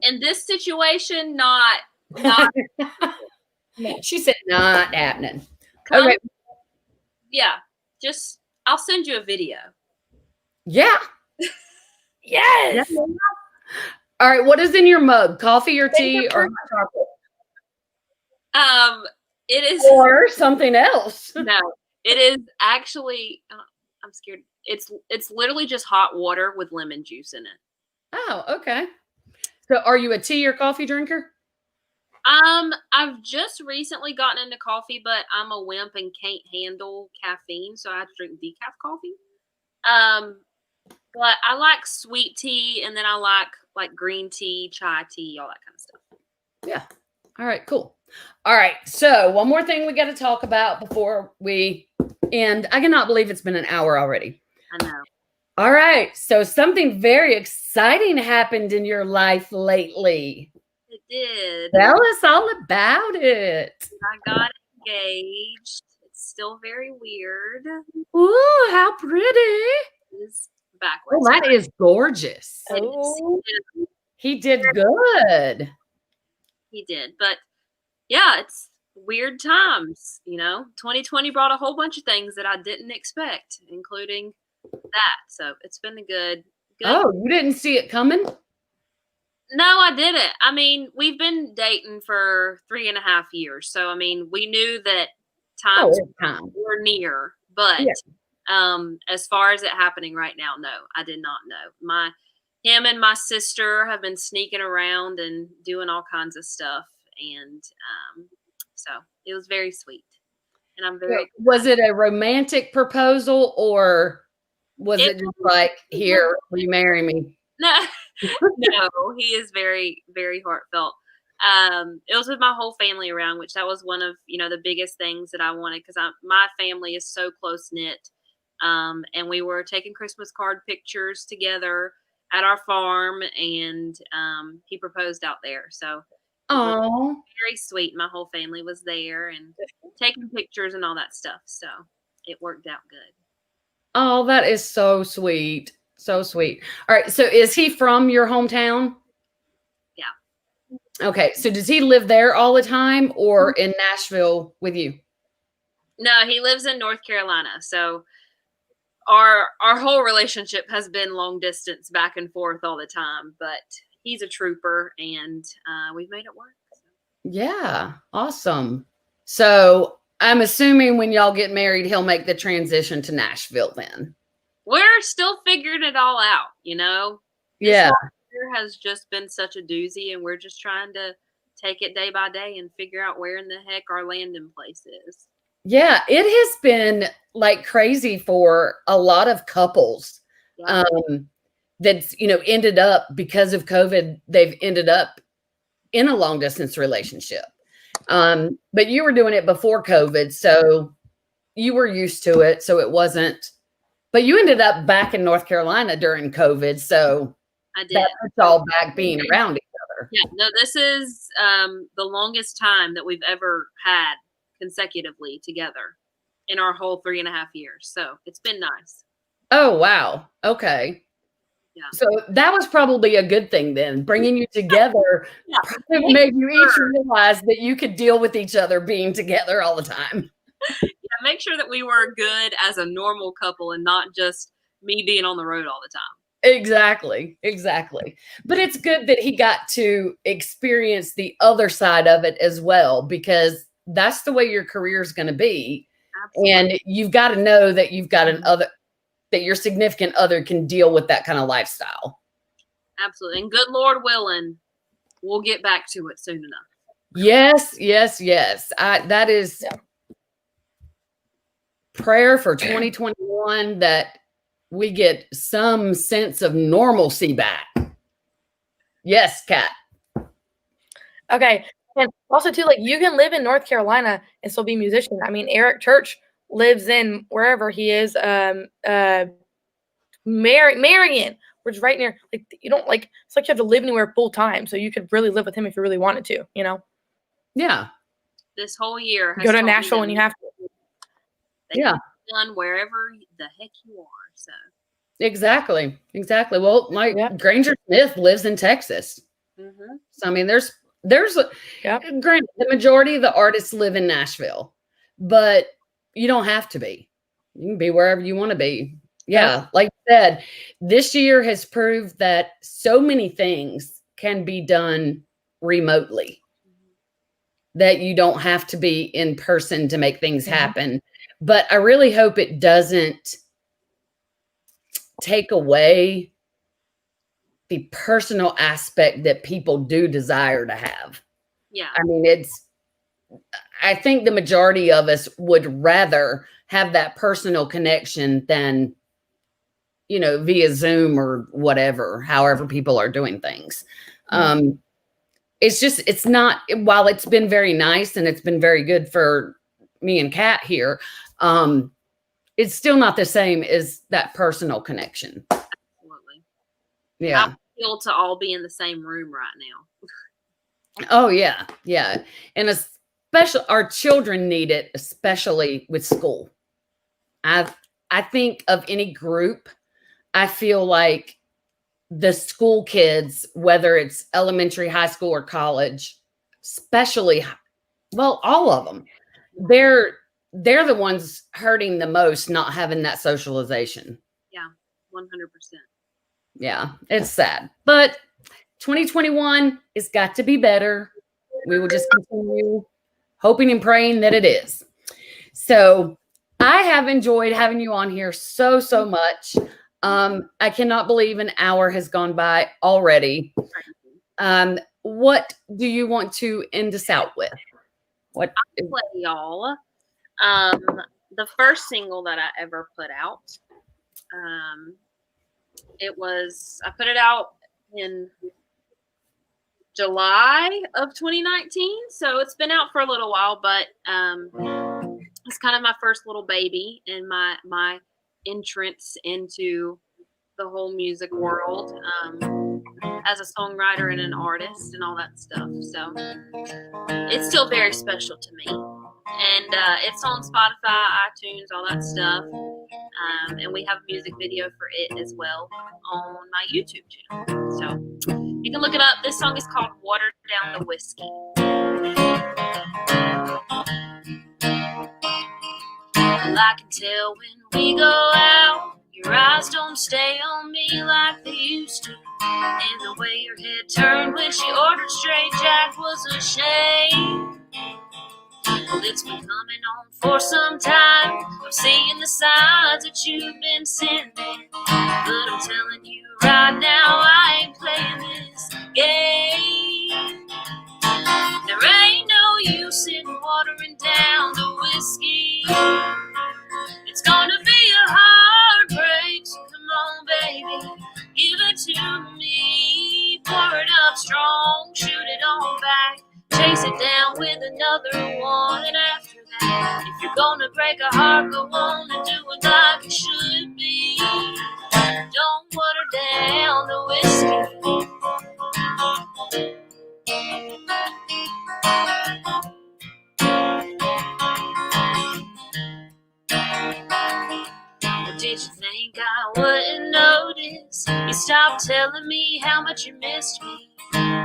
In this situation, not. She said not happening. Okay. Yeah. I'll send you a video. Yeah. Yes. Yeah. All right. What is in your mug? Coffee or tea or hot chocolate? It is. Or something else. No, it is actually. I'm scared. It's literally just hot water with lemon juice in it. Oh, okay. So, are you a tea or coffee drinker? I've just recently gotten into coffee, but I'm a wimp and can't handle caffeine, so I have to drink decaf coffee. But I like sweet tea, and then I like green tea, chai tea, all that kind of stuff. Yeah. All right, cool. All right. So one more thing we got to talk about before we end. I cannot believe it's been an hour already. I know. All right. So something very exciting happened in your life lately. It did. Tell us all about it. I got engaged. It's still very weird. Ooh, how pretty. It's backwards. Oh, that is gorgeous. Oh. He did good. He did. But yeah, it's weird times, 2020 brought a whole bunch of things that I didn't expect, including that. So it's been a good. Oh, you didn't see it coming? No, I didn't. I mean, we've been dating for 3.5 years. So, I mean, we knew that times were near. But as far as it happening right now, no, I did not know. Him and my sister have been sneaking around and doing all kinds of stuff. And so it was very sweet. And I'm very. Was it a romantic proposal, or was it just like, here, will you marry me? No, he is very, very heartfelt. It was with my whole family around, which that was one of, the biggest things that I wanted, because my family is so close knit. And we were taking Christmas card pictures together at our farm, and he proposed out there. So oh, very sweet. My whole family was there and taking pictures and all that stuff. So it worked out good. Oh, that is so sweet. So sweet. All right. So is he from your hometown? Yeah. Okay. So does he live there all the time, or in Nashville with you? No, he lives in North Carolina. So our whole relationship has been long distance, back and forth all the time, but he's a trooper, and we've made it work. So. Yeah. Awesome. So I'm assuming when y'all get married, he'll make the transition to Nashville then. We're still figuring it all out, This yeah. year has just been such a doozy, and we're just trying to take it day by day and figure out where in the heck our landing place is. Yeah, it has been like crazy for a lot of couples. Yeah. That's, ended up, because of COVID, they've ended up in a long distance relationship. But you were doing it before COVID, so you were used to it. So it wasn't, but you ended up back in North Carolina during COVID. So I did. That puts all back being around each other. Yeah, no, this is the longest time that we've ever had consecutively together in our whole 3.5 years. So it's been nice. Oh, wow. Okay. Yeah. So that was probably a good thing then. Bringing you together made you each realize that you could deal with each other being together all the time. Yeah, make sure that we were good as a normal couple and not just me being on the road all the time. Exactly. But it's good that he got to experience the other side of it as well, because that's the way your career is going to be. Absolutely. And you've got to know that you've got that your significant other can deal with that kind of lifestyle. Absolutely. And good Lord willing, we'll get back to it soon enough. Yes. That is prayer for 2021, that we get some sense of normalcy back. Yes, Kat. Okay. And also too, like, you can live in North Carolina and still be a musician. I mean, Eric Church lives in wherever he is, Marion, which is right near, like, you don't, like, it's like you have to live anywhere full time, so you could really live with him if you really wanted to, you know? Yeah. This whole year go to Nashville when you have to. Yeah. Done wherever the heck you are. So exactly. Well, Granger Smith lives in Texas. Mm-hmm. So I mean, there's granted, the majority of the artists live in Nashville, but you don't have to be. You can be wherever you want to be. Yeah, like you said, this year has proved that so many things can be done remotely, that you don't have to be in person to make things happen. But I really hope it doesn't take away the personal aspect that people do desire to have. Yeah. I mean, I think the majority of us would rather have that personal connection than, via Zoom or whatever, however people are doing things. It's not, while it's been very nice and it's been very good for me and Kat here, it's still not the same as that personal connection. Absolutely. Yeah. I feel to all be in the same room right now. Oh, yeah. And especially our children need it, especially with school. I think of any group, I feel like the school kids, whether it's elementary, high school, or college, especially, well, all of them, they're the ones hurting the most, not having that socialization. Yeah, 100%. Yeah, it's sad. But 2021 has got to be better. We will just continue hoping and praying that it is. So I have enjoyed having you on here so much. I cannot believe an hour has gone by already. What do you want to end us out with? I'll play y'all. The first single that I ever put out, I put it out in July of 2019. So it's been out for a little while, but it's kind of my first little baby and my entrance into the whole music world as a songwriter and an artist and all that stuff. So it's still very special to me. And it's on Spotify, iTunes, all that stuff. And we have a music video for it as well on my YouTube channel. So you can look it up. This song is called Water Down the Whiskey. Well, I can tell when we go out, your eyes don't stay on me like they used to. And the way your head turned when she ordered straight Jack was a shame. Well, it's been coming on for some time. I'm seeing the signs that you've been sending, but I'm telling you right now, I ain't playing this game. There ain't no use in watering down the whiskey. It's gonna be a heartbreak, so come on, baby, give it to me. Pour it up strong, shoot it on back, chase it down with another one. And after that, if you're gonna break a heart, go on and do it like it should be. Don't water down the whiskey. Did you think I wouldn't notice? You stopped telling me how much you missed me,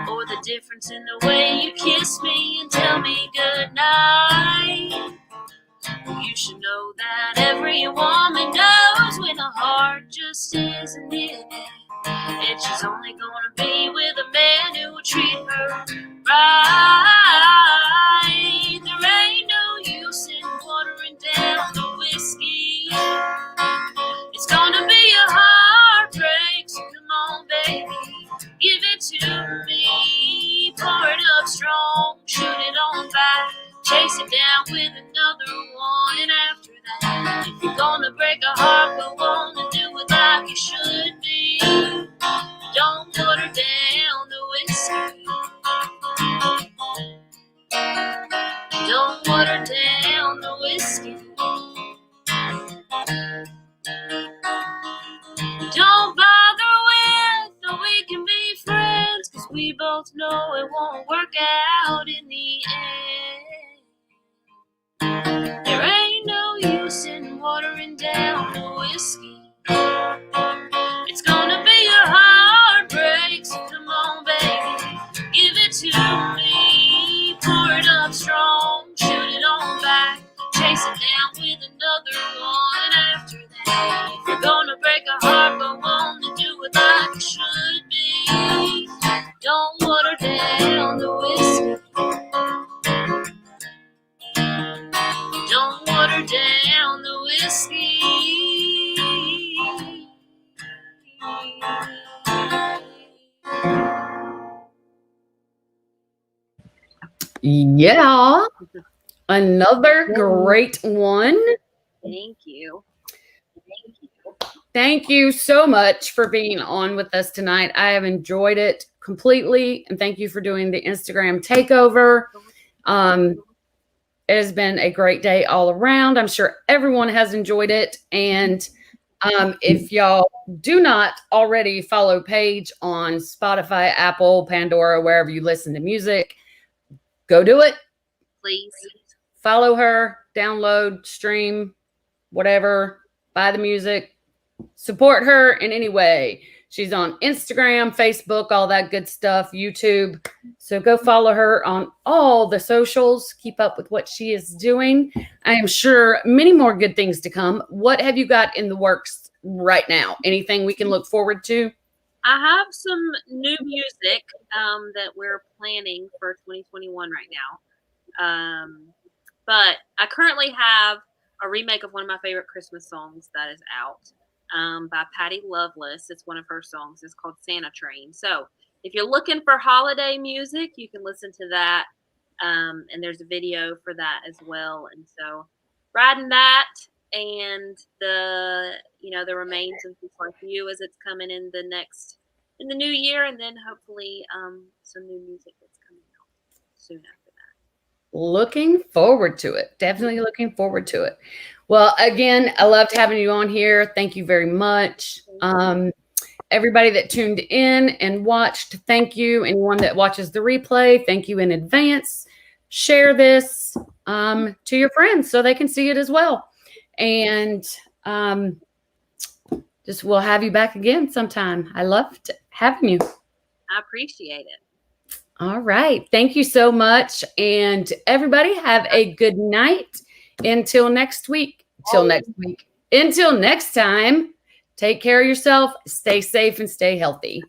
or the difference in the way you kiss me and tell me goodnight. Well, you should know that every woman knows when a heart just isn't in it, and she's only gonna be with a man who will treat her right. There ain't no use in watering down the whiskey. It's gonna be a heartbreak, so come on, baby, give it to me. Pour it up strong, shoot it on back, chase it down with another one. And after that, if you're gonna break a heart, go on and do it like it should be. Don't water down the whiskey. Don't water down the whiskey. Don't bother with the we can be friends, 'cause we both know it won't work out in the end. There ain't no use in watering down the whiskey. It's gonna be a heartbreak, so come on, baby, give it to me. Pour it up strong, shoot it on back, chase it down with another one. After that, if you're gonna break a heart, go on and do it like it should be. Don't water down the whiskey. Don't water down the whiskey. Yeah. Another great one. Thank you. Thank you. Thank you so much for being on with us tonight. I have enjoyed it completely. And thank you for doing the Instagram takeover. It has been a great day all around. I'm sure everyone has enjoyed it. And if y'all do not already follow Paige on Spotify, Apple, Pandora, wherever you listen to music, go do it. Please. Follow her, download, stream, whatever, buy the music, support her in any way. She's on Instagram, Facebook, all that good stuff, YouTube. So go follow her on all the socials. Keep up with what she is doing. I am sure many more good things to come. What have you got in the works right now? Anything we can look forward to? I have some new music that we're planning for 2021 right now. But I currently have a remake of one of my favorite Christmas songs that is out by Patty Loveless. It's one of her songs. It's called Santa Train. So if you're looking for holiday music, you can listen to that. And there's a video for that as well. And so riding that and the remains of Just Like You as it's coming in the new year, and then hopefully some new music that's coming out soon after that. Looking forward to it. Definitely looking forward to it. Well, again, I loved having you on here. Thank you very much. Everybody that tuned in and watched, thank you. Anyone that watches the replay, thank you in advance. Share this to your friends so they can see it as well. And just we'll have you back again sometime. I loved having you. I appreciate it. All right. Thank you so much. And everybody have a good night. Until next week. Until next time, take care of yourself, stay safe, and stay healthy.